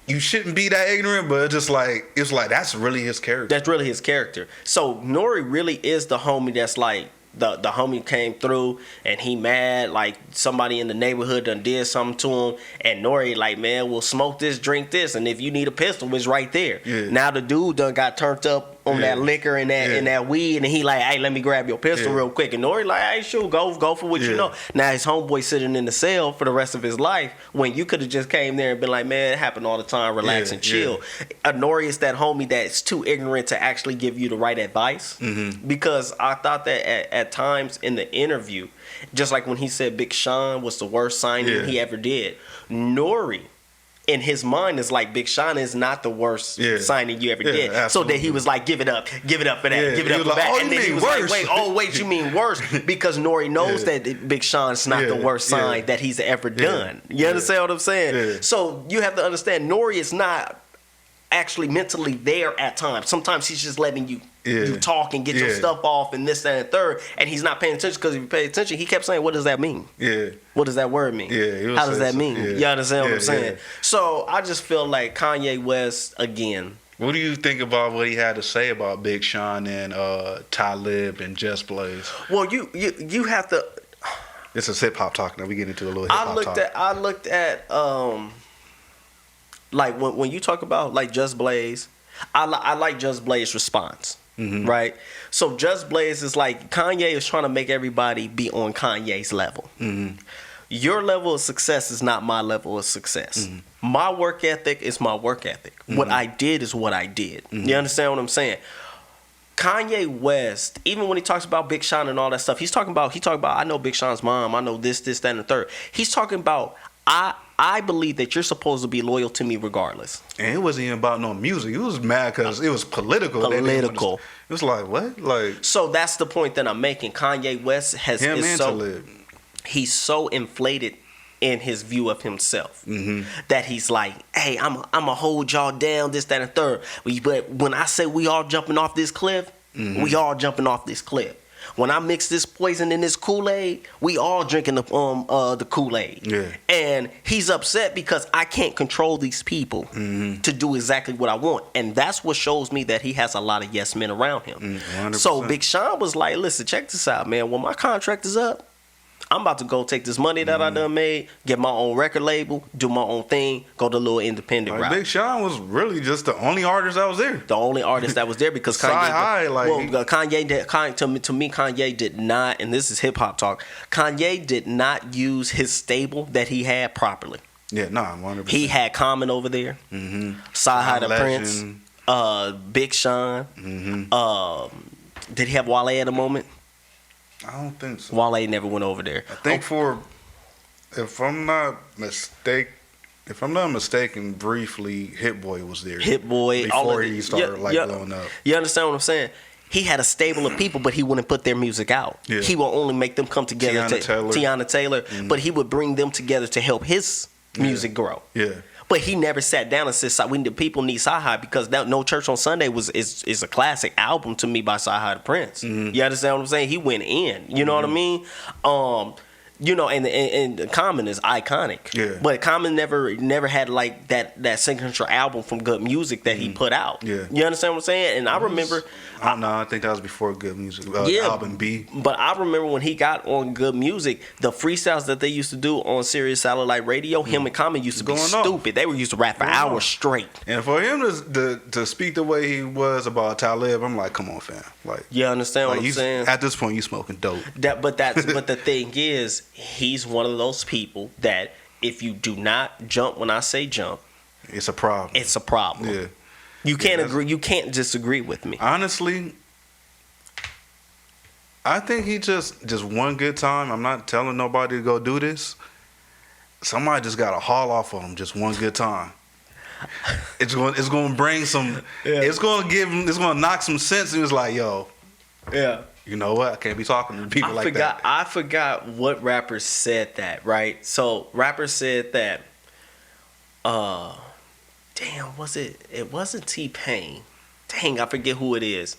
you shouldn't be that ignorant, but it's like that's really his character. That's really his character. So Nori really is the homie that's like. The homie came through and he mad like somebody in the neighborhood done did something to him, and Nori like, man, we'll smoke this, drink this, and if you need a pistol, it's right there. Yeah. Now the dude done got turned up on that liquor and that weed, and he like, hey, let me grab your pistol real quick, and Nori like, hey, sure, go for what you know. Now his homeboy sitting in the cell for the rest of his life when you could have just came there and been like, man, it happened all the time, relax and chill. Nori is that homie that's too ignorant to actually give you the right advice, because I thought that at times in the interview, just like when he said Big Sean was the worst signing he ever did, Nori in his mind is like, Big Sean is not the worst signing you ever did. Absolutely. So that he was like, give it up for that, give it up for that. And then he was like, wait, you mean worse? Because Nori knows that Big Sean's not the worst sign that he's ever done. You understand what I'm saying? Yeah. So you have to understand, Nori is not actually mentally there at times. Sometimes he's just letting you talk and get your stuff off and this, that, and third, and he's not paying attention, because if you pay attention, he kept saying, what does that mean? Yeah. What does that word mean? Yeah. How does that mean? Yeah. You understand what I'm saying? So I just feel like Kanye West, again. What do you think about what he had to say about Big Sean and Talib and Just Blaze? Well, you have to. It's a hip hop talk now. We get into a little hip hop talk. I looked at like when you talk about like Just Blaze, I like Just Blaze's response. Right? So Just Blaze is like, Kanye is trying to make everybody be on Kanye's level. Your level of success is not my level of success. My work ethic is my work ethic. What I did is what I did. You understand what I'm saying? Kanye West, even when he talks about Big Sean and all that stuff, he's talking about, I know Big Sean's mom, I know this, that, and the third. He's talking about, I believe that you're supposed to be loyal to me regardless. And it wasn't even about no music. It was mad because it was political. It was like, what? Like, so that's the point that I'm making. Kanye West he's so inflated in his view of himself that he's like, hey, I'm gonna hold y'all down, this, that, and third. But when I say we all jumping off this cliff, we all jumping off this cliff. When I mix this poison in this Kool-Aid, we all drinking the Kool-Aid. Yeah. And he's upset because I can't control these people to do exactly what I want. And that's what shows me that he has a lot of yes men around him. 100%. So Big Sean was like, listen, check this out, man. When my contract is up, I'm about to go take this money that I done made, get my own record label, do my own thing, go the little independent route. Big Sean was really just the only artist that was there. The only artist that was there because Kanye did not, and this is hip hop talk, Kanye did not use his stable that he had properly. Yeah, 100%. He had Common over there, Sci-Hi the Prince, Big Sean. Did he have Wale at the moment? I don't think so. Wale never went over there. I think if I'm not mistaken, briefly, Hit Boy was there. Hit Boy before he started blowing up. You understand what I'm saying? He had a stable of people, but he wouldn't put their music out. Yeah. He will only make them come together. Tiana Taylor, but he would bring them together to help his music grow. Yeah. But he never sat down and said, "We the people need Sci-Hi," because No Church on Sunday is a classic album to me by Sci-Hi the Prince. You understand what I'm saying? He went in. You know what I mean? You know, and Common is iconic. Yeah. But Common never had like that signature album from Good Music that he put out. Yeah. You understand what I'm saying? And I remember. I think that was before Good Music. Album B. But I remember when he got on Good Music, the freestyles that they used to do on Sirius Satellite Radio, him and Common used to be stupid. They were used to rap for hours straight. And for him to speak the way he was about Talib, I'm like, come on, fam. Like, you understand what I'm saying? At this point, you smoking dope. But the thing is, he's one of those people that if you do not jump when I say jump, it's a problem. It's a problem. Yeah. You can't agree. You can't disagree with me. Honestly, I think he just one good time. I'm not telling nobody to go do this. Somebody just got to haul off on him just one good time. It's going to bring some. Yeah. It's going to knock some sense. He was like, yo. Yeah. You know what? I can't be talking to people like that. I forgot what rapper said that, right? So, rapper said that, damn, it wasn't T-Pain. Dang, I forget who it is.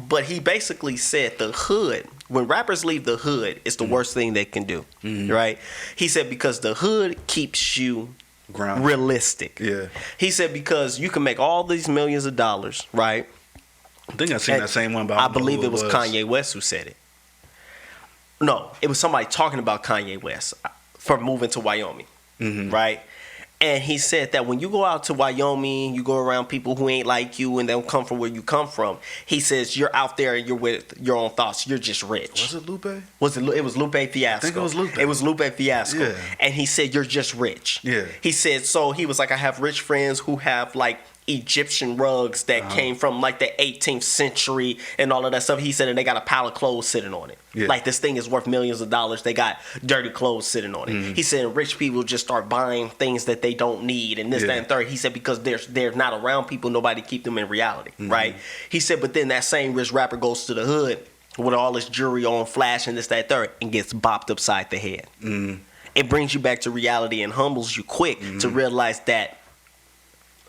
But he basically said the hood, when rappers leave the hood, it's the worst thing they can do, right? He said because the hood keeps you realistic. Yeah. He said because you can make all these millions of dollars, right? I think I seen that same one. But I believe it was Kanye West who said it. No, it was somebody talking about Kanye West for moving to Wyoming, right? And he said that when you go out to Wyoming, you go around people who ain't like you and they don't come from where you come from. He says you're out there and you're with your own thoughts. You're just rich. Was it Lupe? It was Lupe Fiasco. I think it was Lupe. It was Lupe Fiasco. Yeah. And he said you're just rich. Yeah. He said, so he was like, I have rich friends who have like Egyptian rugs that came from like the 18th century and all of that stuff. He said, and they got a pile of clothes sitting on it. Yeah. Like this thing is worth millions of dollars. They got dirty clothes sitting on it. He said, rich people just start buying things that they don't need and this, that, and third. He said, because they're not around people, nobody keep them in reality, right? He said, but then that same rich rapper goes to the hood with all his jewelry on, flash and this, that, third, and gets bopped upside the head. It brings you back to reality and humbles you quick to realize that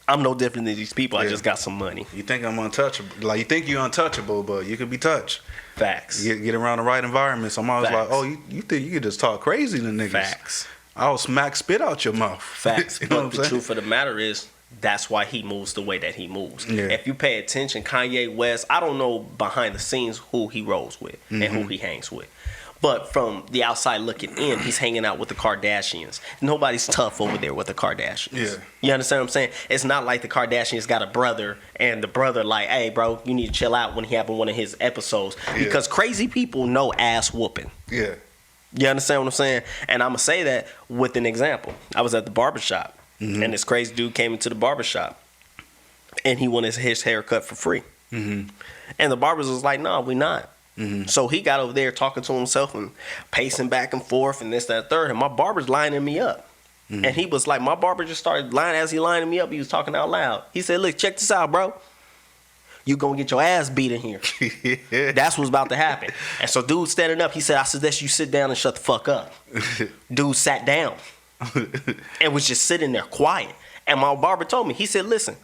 I'm no different than these people. I just got some money. You think I'm untouchable? Like you think you're untouchable, but you can be touched. Facts. Get around the right environment. So I'm always like, oh, you think you could just talk crazy to niggas? Facts. I'll smack spit out your mouth. Facts. You know but the truth of the matter is, that's why he moves the way that he moves. Yeah. If you pay attention, Kanye West, I don't know behind the scenes who he rolls with and who he hangs with. But from the outside looking in, he's hanging out with the Kardashians. Nobody's tough over there with the Kardashians. Yeah. You understand what I'm saying? It's not like the Kardashians got a brother and the brother like, hey, bro, you need to chill out when he having one of his episodes. Yeah. Because crazy people know ass whooping. Yeah. You understand what I'm saying? And I'm going to say that with an example. I was at the barbershop, and this crazy dude came into the barbershop, and he wanted his hair cut for free. And the barbers was like, no, we not. So he got over there talking to himself and pacing back and forth and this, that, third. And my barber's lining me up. And he was like, my barber just started lying as he lining me up. He was talking out loud. He said, look, check this out, bro. You gonna get your ass beat in here. That's what's about to happen. And so dude standing up, he said, I suggest you sit down and shut the fuck up. Dude sat down and was just sitting there quiet. And my barber told me, he said, listen,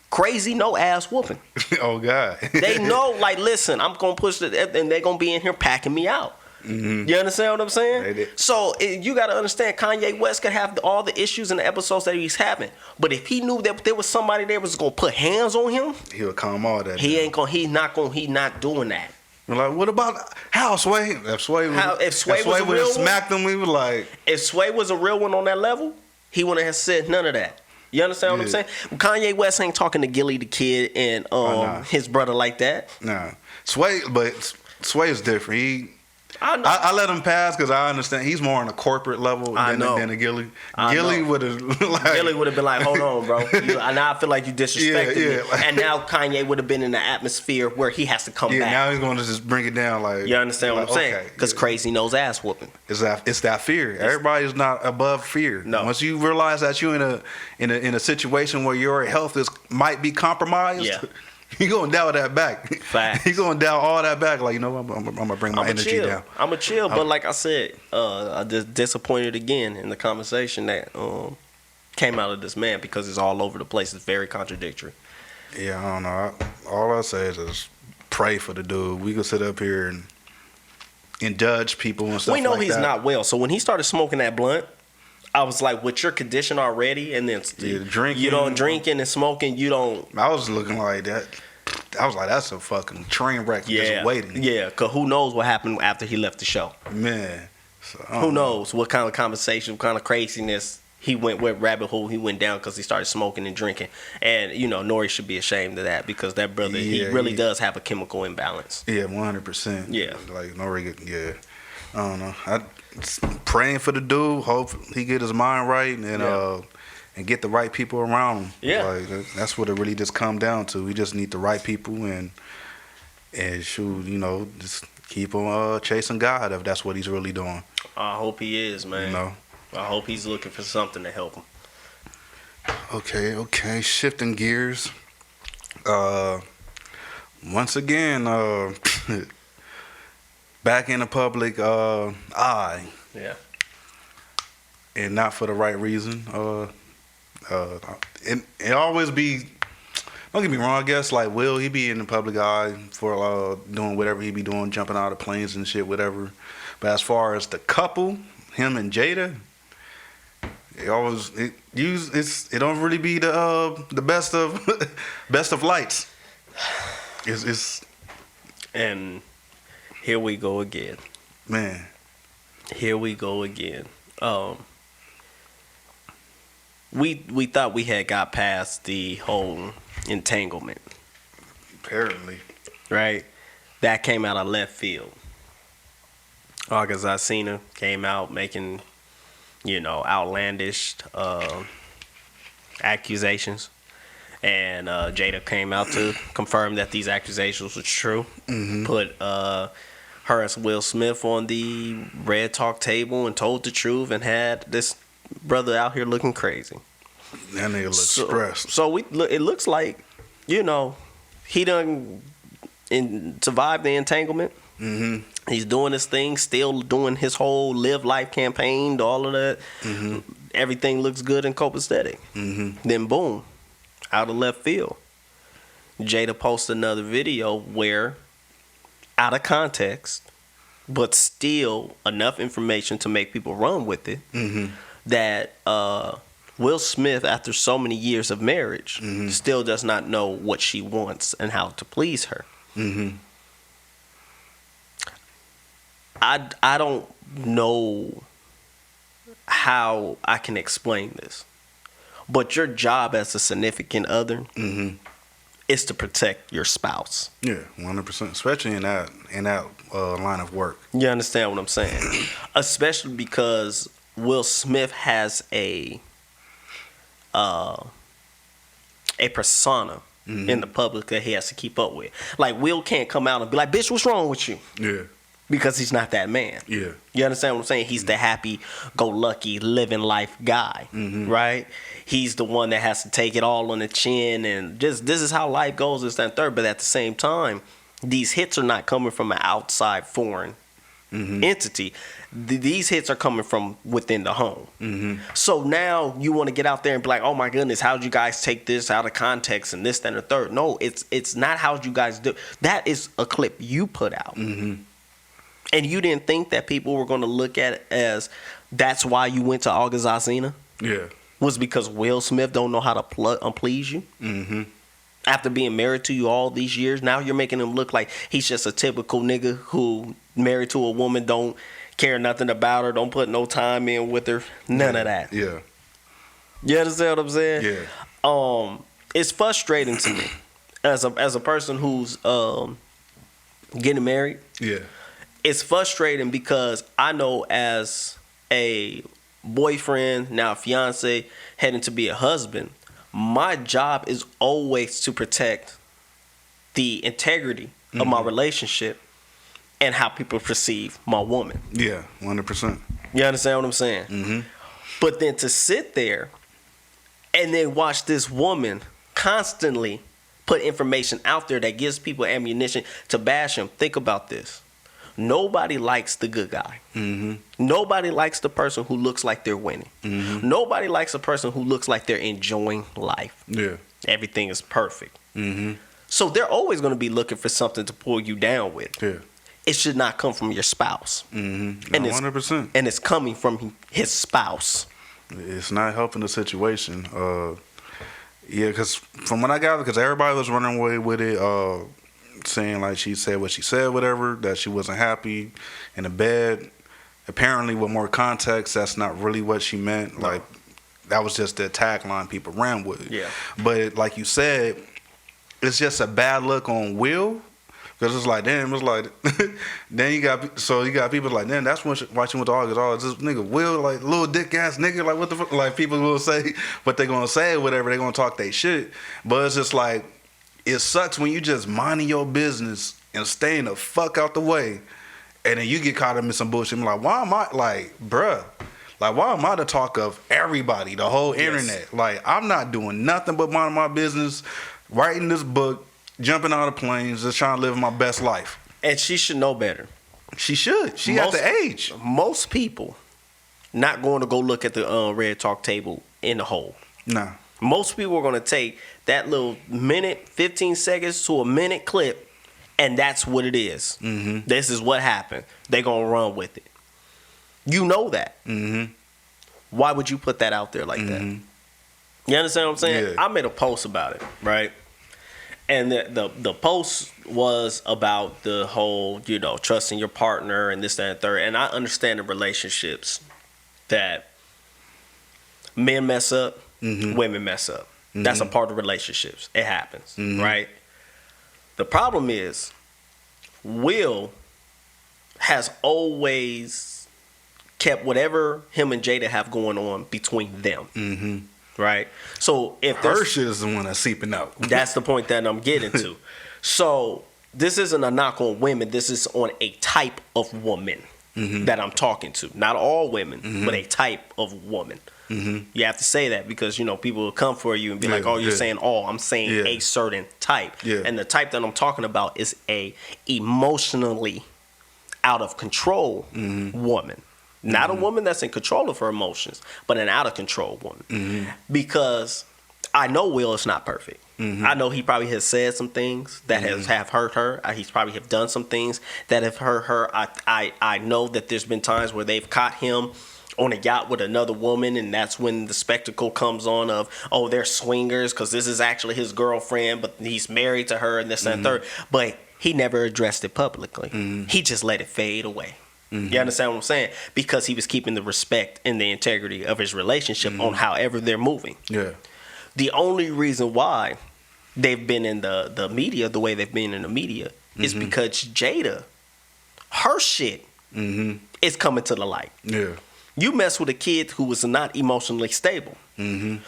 crazy no ass whooping. Oh God. They know, like, listen, I'm gonna push it, and they're gonna be in here packing me out. You understand what I'm saying? So you gotta understand, Kanye West could have all the issues and the episodes that he's having, but if he knew that there was somebody there was gonna put hands on him, he would calm all that. He's not doing that. We're like, what about how Sway? If Sway would have smacked him, we were like, if Sway was a real one on that level, he wouldn't have said none of that. You understand what I'm saying? Kanye West ain't talking to Gilly the Kid and his brother like that. Nah, Sway is different. I let him pass because I understand he's more on a corporate level than a Gilly. Gilly would have been like, hold on, bro. Now I feel like you disrespected me. And now Kanye would have been in the atmosphere where he has to come back. Now he's going to just bring it down. Like, you understand what I'm saying? Because crazy knows ass whooping. It's that fear. Everybody's not above fear. No. Once you realize that you're in a situation where your health might be compromised. Yeah. He's gonna dial that back. Facts. He's gonna dial all that back. Like, you know, I'm gonna bring my energy down. I'm gonna chill, but like I said, I just disappointed again in the conversation that came out of this man because it's all over the place. It's very contradictory. Yeah, I don't know. All I say is just pray for the dude. We could sit up here and and judge people and stuff. We know like he's that. not well. So when he started smoking that blunt, I was like, with your condition already, and then drinking, you don't drinking and smoking, you don't. I was looking like that. I was like, that's a fucking train wreck just waiting. Yeah, because who knows what happened after he left the show. Man. So, who knows what kind of conversation, what kind of craziness he went, what rabbit hole he went down because he started smoking and drinking. And, you know, Nori should be ashamed of that because that brother, he really does have a chemical imbalance. Yeah, 100%. Yeah. Like, Nori, I don't know. I praying for the dude. Hope he get his mind right and get the right people around him. Yeah. Like, that's what it really just come down to. We just need the right people and shoot, you know, just keep on chasing God if that's what he's really doing. I hope he is, man. You know? I hope he's looking for something to help him. Okay. Shifting gears. Once again, back in the public eye. Yeah. And not for the right reason. It always be. Don't get me wrong. I guess like Will, he be in the public eye for doing whatever he be doing, jumping out of planes and shit, whatever. But as far as the couple, him and Jada, it don't really be the best of lights. It's and here we go again. Man. Here we go again. We thought we had got past the whole entanglement. Apparently. Right? That came out of left field. August Alsina came out making, you know, outlandish accusations. And Jada came out to confirm that these accusations were true. Mm-hmm. Put her and Will Smith on the Red Talk table and told the truth and had this brother out here looking crazy. That nigga looks stressed. So it looks like, you know, he done survived the entanglement. Mm-hmm. He's doing his thing, still doing his whole live life campaign, all of that. Mm-hmm. Everything looks good and copacetic. Mm-hmm. Then boom, out of left field, Jada posted another video where, out of context, but still enough information to make people run with it, mm-hmm. that Will Smith, after so many years of marriage, mm-hmm. still does not know what she wants and how to please her. Mm-hmm. I don't know how I can explain this, but your job as a significant other mm-hmm. is to protect your spouse. Yeah, 100%, especially in that line of work. You understand what I'm saying? Especially because Will Smith has a persona mm-hmm. in the public that he has to keep up with. Like, Will can't come out and be like, "Bitch, what's wrong with you?" Yeah. Because he's not that man. Yeah. You understand what I'm saying? He's the happy-go-lucky, living life guy, mm-hmm. right? He's the one that has to take it all on the chin and just, this is how life goes, this, that, and third. But at the same time, these hits are not coming from an outside foreign mm-hmm. entity. These hits are coming from within the home. Mm-hmm. So now you want to get out there and be like, "Oh my goodness, how'd you guys take this out of context and this, that, and the third?" No, it's not how you guys do. That is a clip you put out. Mm-hmm. And you didn't think that people were going to look at it as that's why you went to August Alsina? Yeah. Was because Will Smith don't know how to please you? Mm-hmm. After being married to you all these years, now you're making him look like he's just a typical nigga who married to a woman, don't care nothing about her, don't put no time in with her, none of that. Yeah. You understand what I'm saying? Yeah. It's frustrating to me as a person who's getting married. Yeah. It's frustrating because I know as a boyfriend, now a fiance, heading to be a husband, my job is always to protect the integrity mm-hmm. of my relationship and how people perceive my woman. Yeah, 100%. You understand what I'm saying? Mm-hmm. But then to sit there and then watch this woman constantly put information out there that gives people ammunition to bash him. Think about this. Nobody likes the good guy. Mm-hmm. Nobody likes the person who looks like they're winning. Mm-hmm. Nobody likes a person who looks like they're enjoying life. Yeah. Everything is perfect. Mm-hmm. So they're always going to be looking for something to pull you down with. Yeah. it should not come from your spouse. Mm-hmm. And 100%. And it's coming from his spouse. It's not helping the situation. Yeah, because from what I gather, because everybody was running away with it, saying like she said what she said, whatever, that she wasn't happy in the bed. Apparently, with more context, that's not really what she meant. No. Like, that was just the tagline people ran with. Yeah. But like you said, it's just a bad look on Will. Because it's like, damn, it's like, then you got people like, damn, that's why she went to August. Oh, this nigga Will, like, little dick ass nigga, like, what the fuck? Like, people will say what they gonna say or whatever, they gonna talk they shit. But it's just like, it sucks when you just minding your business and staying the fuck out the way, and then you get caught up in some bullshit. I'm like, why am I, like, bruh, like, why am I the talk of everybody, the whole internet? Like, I'm not doing nothing but minding my business, writing this book, jumping out of planes, just trying to live my best life. And she should know better. She should. She at the age. Most people not going to go look at the Red Talk table in the hole. Nah. Most people are going to take that little minute, 15 seconds to a minute clip, and that's what it is. Mm-hmm. This is what happened. They're going to run with it. You know that. Mm-hmm. Why would you put that out there like that? You understand what I'm saying? Yeah. I made a post about it, right? And the post was about the whole, you know, trusting your partner and this, that, and third. And I understand the relationships that men mess up, women mess up. That's a part of relationships. It happens, right? The problem is, Will has always kept whatever him and Jada have going on between them. Right? So if her shit is the one that's seeping out. That's the point that I'm getting to. So this isn't a knock on women. This is on a type of woman that I'm talking to. Not all women, but a type of woman. You have to say that because, you know, people will come for you and be like, oh, you're saying all. I'm saying a certain type. And the type that I'm talking about is a emotionally out of control woman. Not a woman that's in control of her emotions, but an out of control woman. Because I know Will is not perfect. I know he probably has said some things that have hurt her. He's probably have done some things that have hurt her. I know that there's been times where they've caught him on a yacht with another woman, and that's when the spectacle comes on of, oh, they're swingers because this is actually his girlfriend, but he's married to her and this and third. But he never addressed it publicly. He just let it fade away. You understand what I'm saying? Because he was keeping the respect and the integrity of his relationship on however they're moving. Yeah. The only reason why they've been in the media the way they've been in the media is because Jada, her shit is coming to the light. Yeah. You mess with a kid who was not emotionally stable.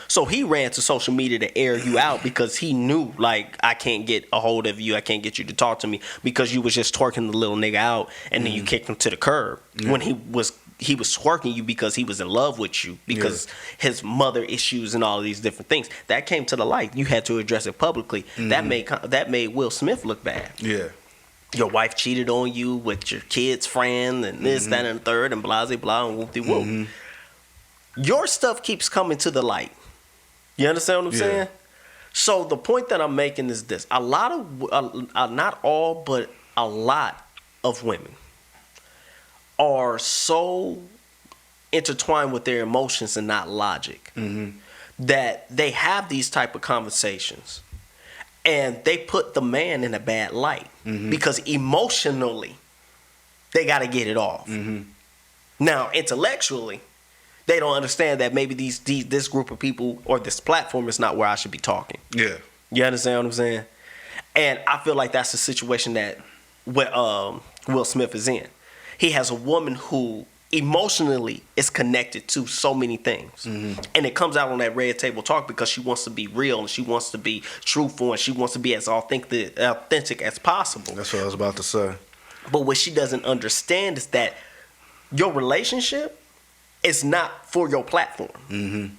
So he ran to social media to air you out because he knew, like, I can't get a hold of you. I can't get you to talk to me because you was just twerking the little nigga out, and then you kicked him to the curb when he was twerking you because he was in love with you because his mother issues and all of these different things. That came to the light. You had to address it publicly. That made Will Smith look bad. Yeah. Your wife cheated on you with your kid's friend and this, that, and the third, and blah, blah, blah, and whoop-de-whoop. Your stuff keeps coming to the light. You understand what I'm saying? So the point that I'm making is this. A lot of, not all, but a lot of women are so intertwined with their emotions and not logic that they have these type of conversations. And they put the man in a bad light because emotionally, they got to get it off. Now, intellectually, they don't understand that maybe this group of people or this platform is not where I should be talking. Yeah. You understand what I'm saying? And I feel like that's the situation that Will Smith is in. He has a woman who emotionally is connected to so many things. And it comes out on that Red Table Talk because she wants to be real and she wants to be truthful and she wants to be as authentic as possible. That's what I was about to say. But what she doesn't understand is that your relationship is not for your platform.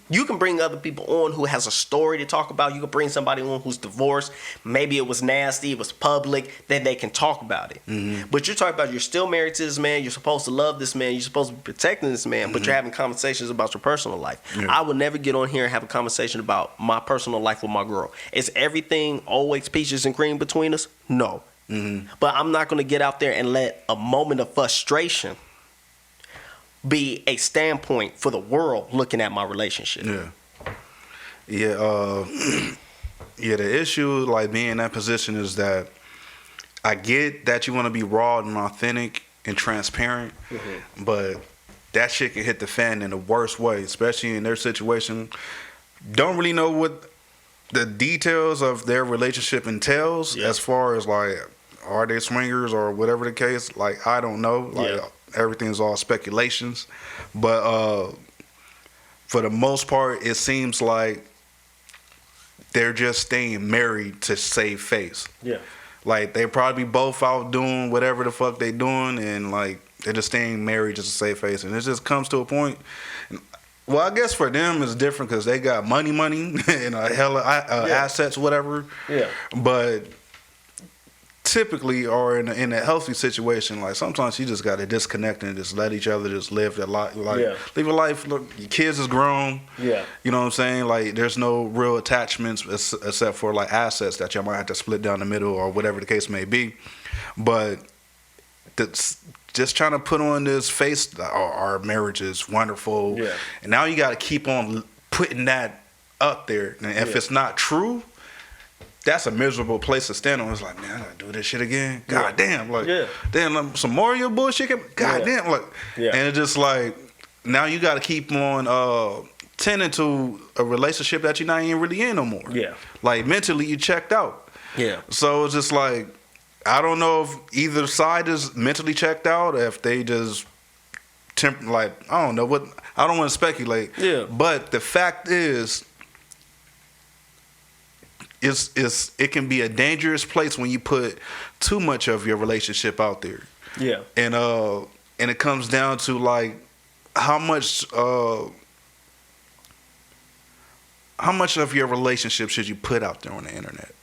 You can bring other people on who has a story to talk about. You can bring somebody on who's divorced. Maybe it was nasty, it was public, then they can talk about it. But you're talking about you're still married to this man, you're supposed to love this man, you're supposed to be protecting this man, but you're having conversations about your personal life. I would never get on here and have a conversation about my personal life with my girl. Is everything always peaches and cream between us? No. But I'm not going to get out there and let a moment of frustration be a standpoint for the world looking at my relationship. Yeah, the issue, like, being in that position is that I get that you want to be raw and authentic and transparent, but that shit can hit the fan in the worst way, especially in their situation. Don't really know what the details of their relationship entails as far as, like, are they swingers or whatever the case. Like, I don't know. Like, everything's all speculations. But for the most part, it seems like they're just staying married to save face. Yeah. Like, they probably both out doing whatever the fuck they doing, and, like, they're just staying married just to save face. And it just comes to a point. Well, I guess for them it's different because they got money, and a hella assets, whatever. Yeah. But typically, or in a healthy situation, like, sometimes you just got to disconnect and just let each other just live their life. Like, live a life. Look, your kids is grown. Yeah. You know what I'm saying? Like, there's no real attachments except for, like, assets that y'all might have to split down the middle or whatever the case may be. But that's just trying to put on this face, our marriage is wonderful. Yeah. And now you got to keep on putting that up there. And if it's not true, that's a miserable place to stand on. It's like, man, I gotta do this shit again. God damn, like, damn, some more of your bullshit. God damn, like, and it's just like, now you got to keep on tending to a relationship that you're not even really in no more. Yeah, like, mentally you checked out. Yeah, so it's just like, I don't know if either side is mentally checked out, or if they just like, I don't know what. I don't want to speculate. Yeah, but the fact is, it can be a dangerous place when you put too much of your relationship out there. Yeah. And it comes down to, like, how much of your relationship should you put out there on the internet?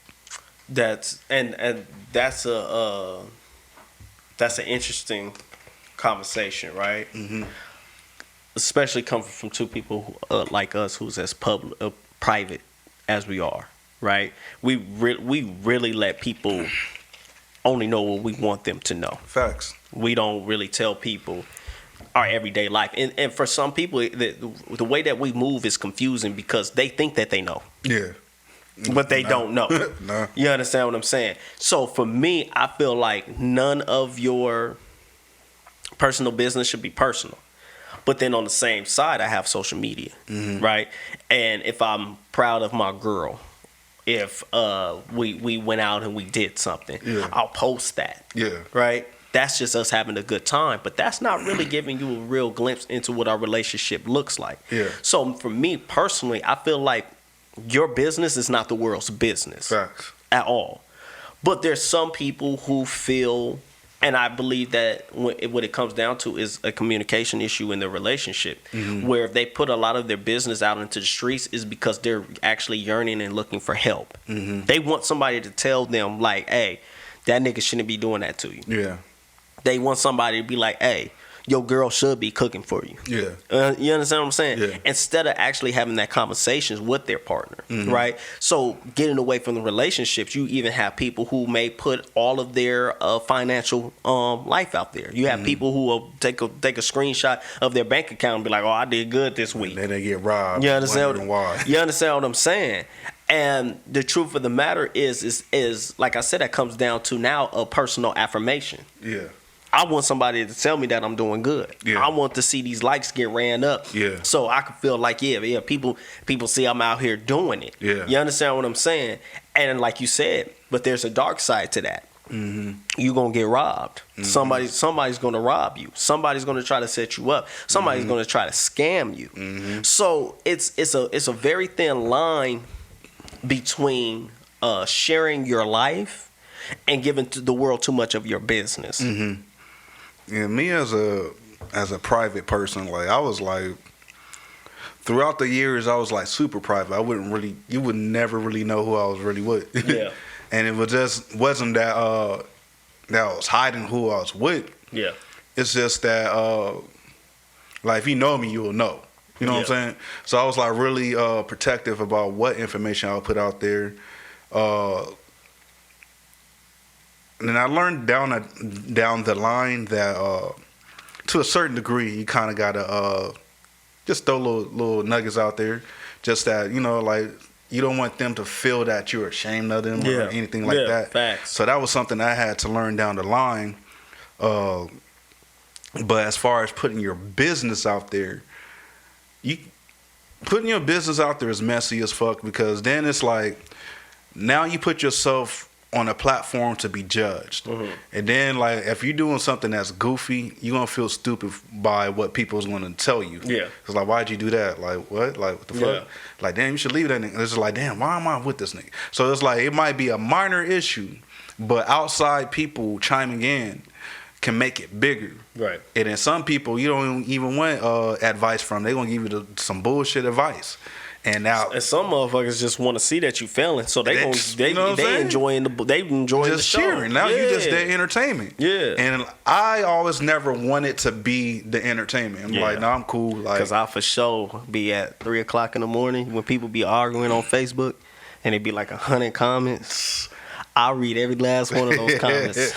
That's that's an interesting conversation, right? Mm-hmm. Especially coming from two people who, like us, who's as private as we are. Right, we really let people only know what we want them to know. Facts. We don't really tell people our everyday life, and for some people, the way that we move is confusing because they think that they know. Yeah, but they don't know. Nah. You understand what I'm saying? So for me, I feel like none of your personal business should be personal. But then on the same side, I have social media, right? And if I'm proud of my girl, if we went out and we did something, I'll post that. Yeah. Right? That's just us having a good time. But that's not really giving you a real glimpse into what our relationship looks like. Yeah. So for me personally, I feel like your business is not the world's business. Facts. At all. But there's some people who feel, and I believe that what it comes down to is a communication issue in their relationship, where if they put a lot of their business out into the streets is because they're actually yearning and looking for help. They want somebody to tell them, like, hey, that nigga shouldn't be doing that to you. Yeah. They want somebody to be like, hey, your girl should be cooking for you. Yeah. You understand what I'm saying? Yeah. Instead of actually having that conversations with their partner, right? So getting away from the relationships, you even have people who may put all of their financial life out there. You have people who will take a screenshot of their bank account and be like, oh, I did good this week. And then they get robbed. You understand why? You understand what I'm saying? And the truth of the matter is like I said, that comes down to now a personal affirmation. Yeah. I want somebody to tell me that I'm doing good. Yeah. I want to see these likes get ran up. Yeah. So I can feel like, people see I'm out here doing it. Yeah. You understand what I'm saying? And like you said, but there's a dark side to that. You're going to get robbed. Somebody's going to rob you. Somebody's going to try to set you up. Somebody's going to try to scam you. So it's a very thin line between sharing your life and giving to the world too much of your business. Yeah, me as a private person, like, I was like, throughout the years, I was like super private. You would never really know who I was really with. Yeah. And it wasn't that that I was hiding who I was with. Yeah. It's just that like, if you know me, you will know. You know what I'm saying? So I was like really protective about what information I would put out there. and I learned down the line that to a certain degree, you kind of gotta just throw little nuggets out there, just that like you don't want them to feel that you're ashamed of them or anything like that. Facts. So that was something I had to learn down the line. But as far as putting your business out there, putting your business out there is messy as fuck, because then it's like now you put yourself on a platform to be judged. Mm-hmm. And then like if you're doing something that's goofy, you're gonna feel stupid by what people's gonna tell you. Yeah. It's like, why'd you do that? Like what? Like what the fuck? Like damn, you should leave that nigga. It's just like, damn, why am I with this nigga? So it's like it might be a minor issue, but outside people chiming in can make it bigger. Right. And then some people you don't even want advice from. They're gonna give you some bullshit advice. And now, and some motherfuckers just want to see that you failing, so they enjoying the show. Cheering. Now you just their entertainment. Yeah. And I always never wanted to be the entertainment. I'm like, nah, I'm cool. Like, because I for sure be at 3:00 in the morning when people be arguing on Facebook, and it be like 100 comments. I'll read every last one of those comments.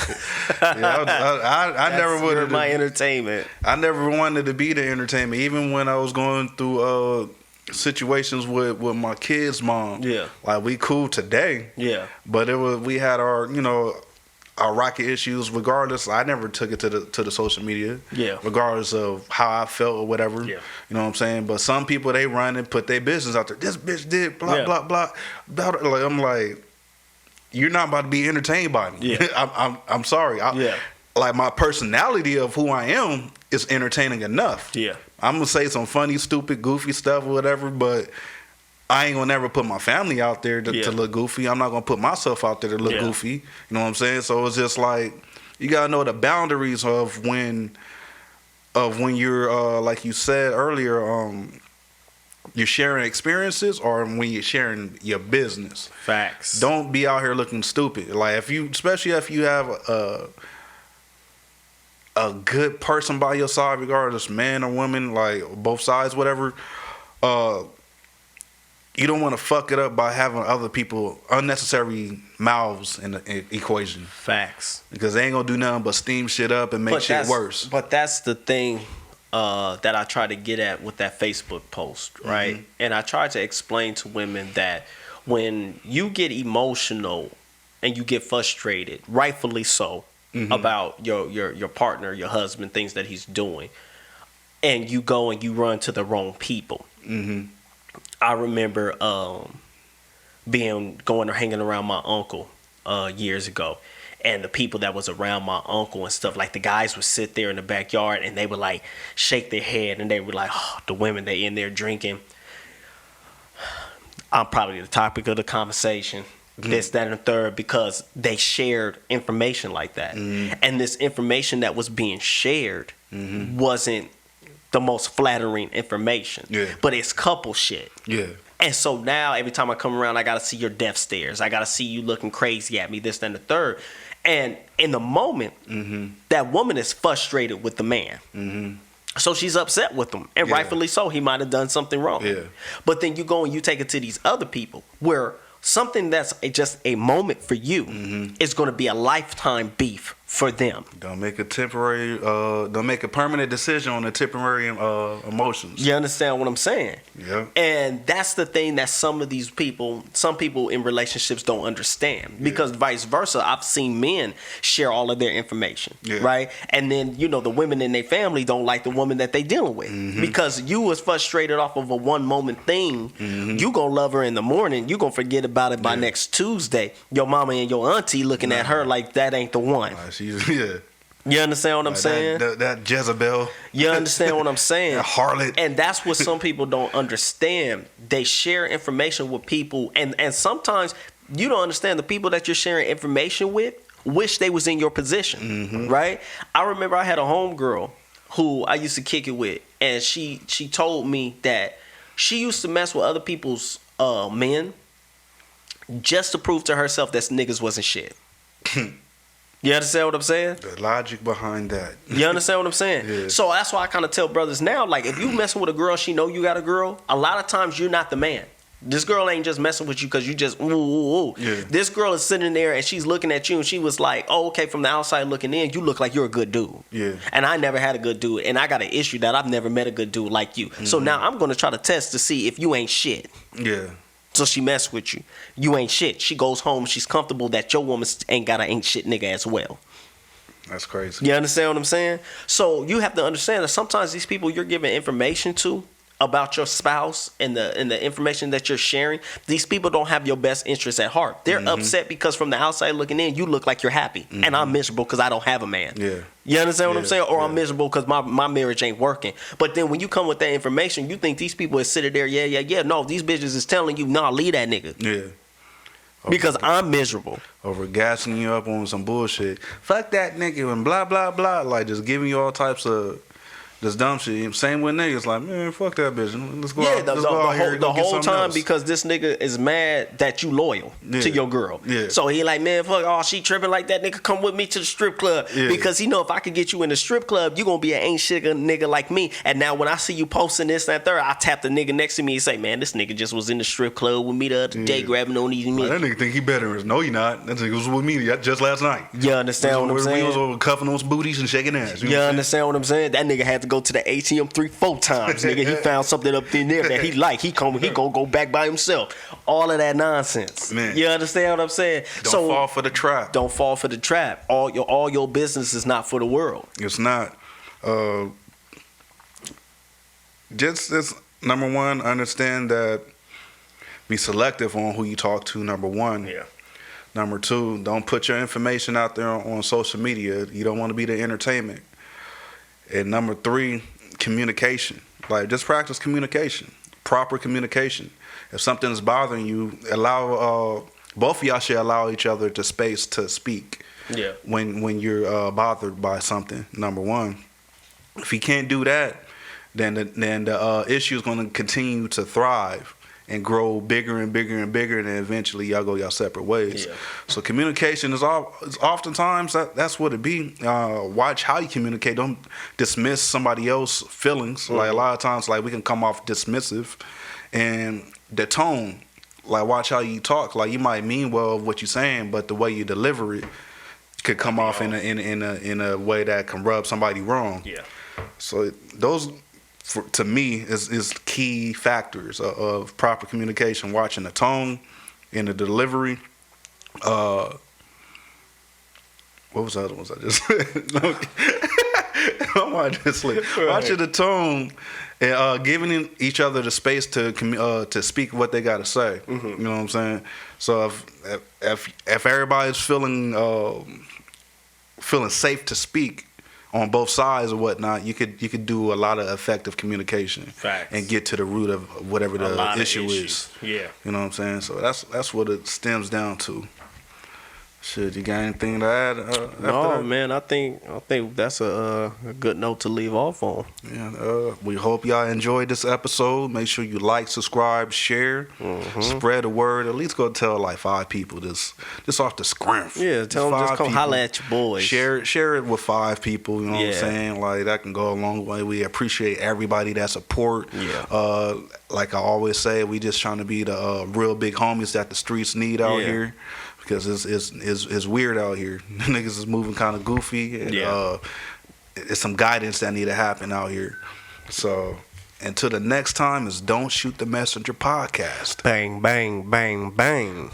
I never wanted my entertainment. I never wanted to be the entertainment, even when I was going through situations with my kid's mom. Yeah, like we cool today. Yeah, but we had our our rocket issues. Regardless, I never took it to the social media. Yeah, regardless of how I felt or whatever. Yeah, you know what I'm saying. But some people, they run and put their business out there. This bitch did blah blah blah. Like I'm like, you're not about to be entertained by me. Yeah, I'm sorry. Like my personality of who I am is entertaining enough. Yeah. I'm going to say some funny, stupid, goofy stuff or whatever, but I ain't going to never put my family out there to look goofy. I'm not going to put myself out there to look goofy. You know what I'm saying? So it's just like, you got to know the boundaries of when you're, like you said earlier, you're sharing experiences or when you're sharing your business. Facts. Don't be out here looking stupid. Like especially if you have a good person by your side, regardless man or woman, like both sides, whatever, you don't want to fuck it up by having other people unnecessary mouths in the equation. Facts. Because they ain't gonna do nothing but steam shit up and make shit worse. But that's the thing that I try to get at with that Facebook post, right? Mm-hmm. And I try to explain to women that when you get emotional and you get frustrated, rightfully so, mm-hmm. about your partner, your husband, things that he's doing, and you go and you run to the wrong people. Mm-hmm. I remember going or hanging around my uncle years ago, and the people that was around my uncle and stuff, like the guys would sit there in the backyard and they would like shake their head and they were like, oh, the women, they in there drinking. I'm probably the topic of the conversation. Mm-hmm. This, that, and the third, because they shared information like that. Mm-hmm. And this information that was being shared mm-hmm. wasn't the most flattering information. Yeah. But it's couple shit. Yeah. And so now every time I come around, I got to see your death stares. I got to see you looking crazy at me, this, that, and the third. And in the moment, mm-hmm. that woman is frustrated with the man. Mm-hmm. So she's upset with him. And rightfully so. He might have done something wrong. Yeah. But then you go and you take it to these other people where something that's just a moment for you mm-hmm. is going to be a lifetime beef for them. Don't make a permanent decision on the temporary emotions. You understand what I'm saying? Yeah. And that's the thing that some people in relationships don't understand. Because vice versa, I've seen men share all of their information, right? And then, the women in their family don't like the woman that they dealing with. Mm-hmm. Because you was frustrated off of a one moment thing. Mm-hmm. You gonna love her in the morning. You gonna forget about it by next Tuesday. Your mama and your auntie looking at her like that ain't the one. Yeah. You understand what I'm saying? That Jezebel. You understand what I'm saying? That harlot. And that's what some people don't understand. They share information with people, and sometimes you don't understand the people that you're sharing information with wish they was in your position, mm-hmm. right? I remember I had a homegirl who I used to kick it with, and she told me that she used to mess with other people's men just to prove to herself that niggas wasn't shit. You understand what I'm saying? The logic behind that. You understand what I'm saying? Yeah. So that's why I kind of tell brothers now, like, if you messing with a girl, she know you got a girl, a lot of times you're not the man. This girl ain't just messing with you because you just ooh. Yeah. This girl is sitting there and she's looking at you and she was like, oh, okay, from the outside looking in, you look like you're a good dude. Yeah. And I never had a good dude, and I got an issue that I've never met a good dude like you. So now I'm gonna try to test to see if you ain't shit. Yeah. So she messed with you. You ain't shit. She goes home. She's comfortable that your woman ain't got an ain't shit nigga as well. That's crazy. You understand what I'm saying? So you have to understand that sometimes these people you're giving information to about your spouse and the information that you're sharing, these people don't have your best interests at heart. They're upset because from the outside looking in, you look like you're happy. And I'm miserable because I don't have a man. Yeah. You understand what I'm saying? Or yeah. I'm miserable because my marriage ain't working. But then when you come with that information, you think these people is sitting there, yeah. No, these bitches is telling you, nah, leave that nigga. Yeah. Because I'm miserable. Over gassing you up on some bullshit. Fuck that nigga and blah, blah, blah. Like, just giving you all types of this dumb shit. Same with niggas. Like, man, fuck that bitch. Let's go out, let's go out here and the go get whole something time else. because this nigga is mad that you loyal to your girl. Yeah. So he like, man, fuck, oh, she tripping like that, nigga, come with me to the strip club. Yeah. Because he know if I could get you in the strip club, you gonna be an ain't shit nigga like me. And now when I see you posting this and that third, I tap the nigga next to me and say, man, this nigga just was in the strip club with me the other day grabbing on these men. Like, that nigga think he better. No, he not. That nigga was with me just last night. You understand what I'm saying? We was over cuffing those booties and shaking ass. You understand what I'm saying? That nigga had to go to the ATM 3-4 times, nigga. He found something up in there that he like. He gonna go back by himself. All of that nonsense. Man. You understand what I'm saying? Don't fall for the trap. Don't fall for the trap. All your business is not for the world. It's not. Just number one, understand that be selective on who you talk to. Number one. Yeah. Number two, don't put your information out there on social media. You don't want to be the entertainment. And number three, communication. Like, just practice communication, proper communication. If something is bothering you, allow both of y'all should allow each other the space to speak. Yeah. When you're bothered by something. Number one, if you can't do that, then the issue is going to continue to thrive and grow bigger and bigger and bigger, and then eventually y'all go y'all separate ways. Yeah. So communication is oftentimes that's what it be. Watch how you communicate. Don't dismiss somebody else's feelings. Like, a lot of times, like, we can come off dismissive, and the tone. Like, watch how you talk. Like, you might mean well what you're saying, but the way you deliver it could come off in a way that can rub somebody wrong. Yeah. So those, to me, is key factors of proper communication. Watching the tone and the delivery. What was the other ones I just said? I might just sleep. Watching the tone and giving each other the space to speak what they got to say. Mm-hmm. You know what I'm saying? So if everybody's feeling safe to speak on both sides or whatnot, you could do a lot of effective communication. Facts. And get to the root of whatever the issue is. Yeah. You know what I'm saying? So that's what it stems down to. Shit, you got anything to add? No, man. I think that's a good note to leave off on. Yeah. We hope y'all enjoyed this episode. Make sure you like, subscribe, share, spread the word. At least go tell like 5 people this off the scrimp. Yeah, tell them just come holler at your boys. Share it with 5 people. You know what I'm saying? Like, that can go a long way. We appreciate everybody that support. Yeah. Like I always say, we just trying to be the real big homies that the streets need out here. Because it's weird out here. Niggas is moving kind of goofy. And, it's some guidance that need to happen out here. So, until the next time is Don't Shoot the Messenger podcast. Bang, bang, bang, bang.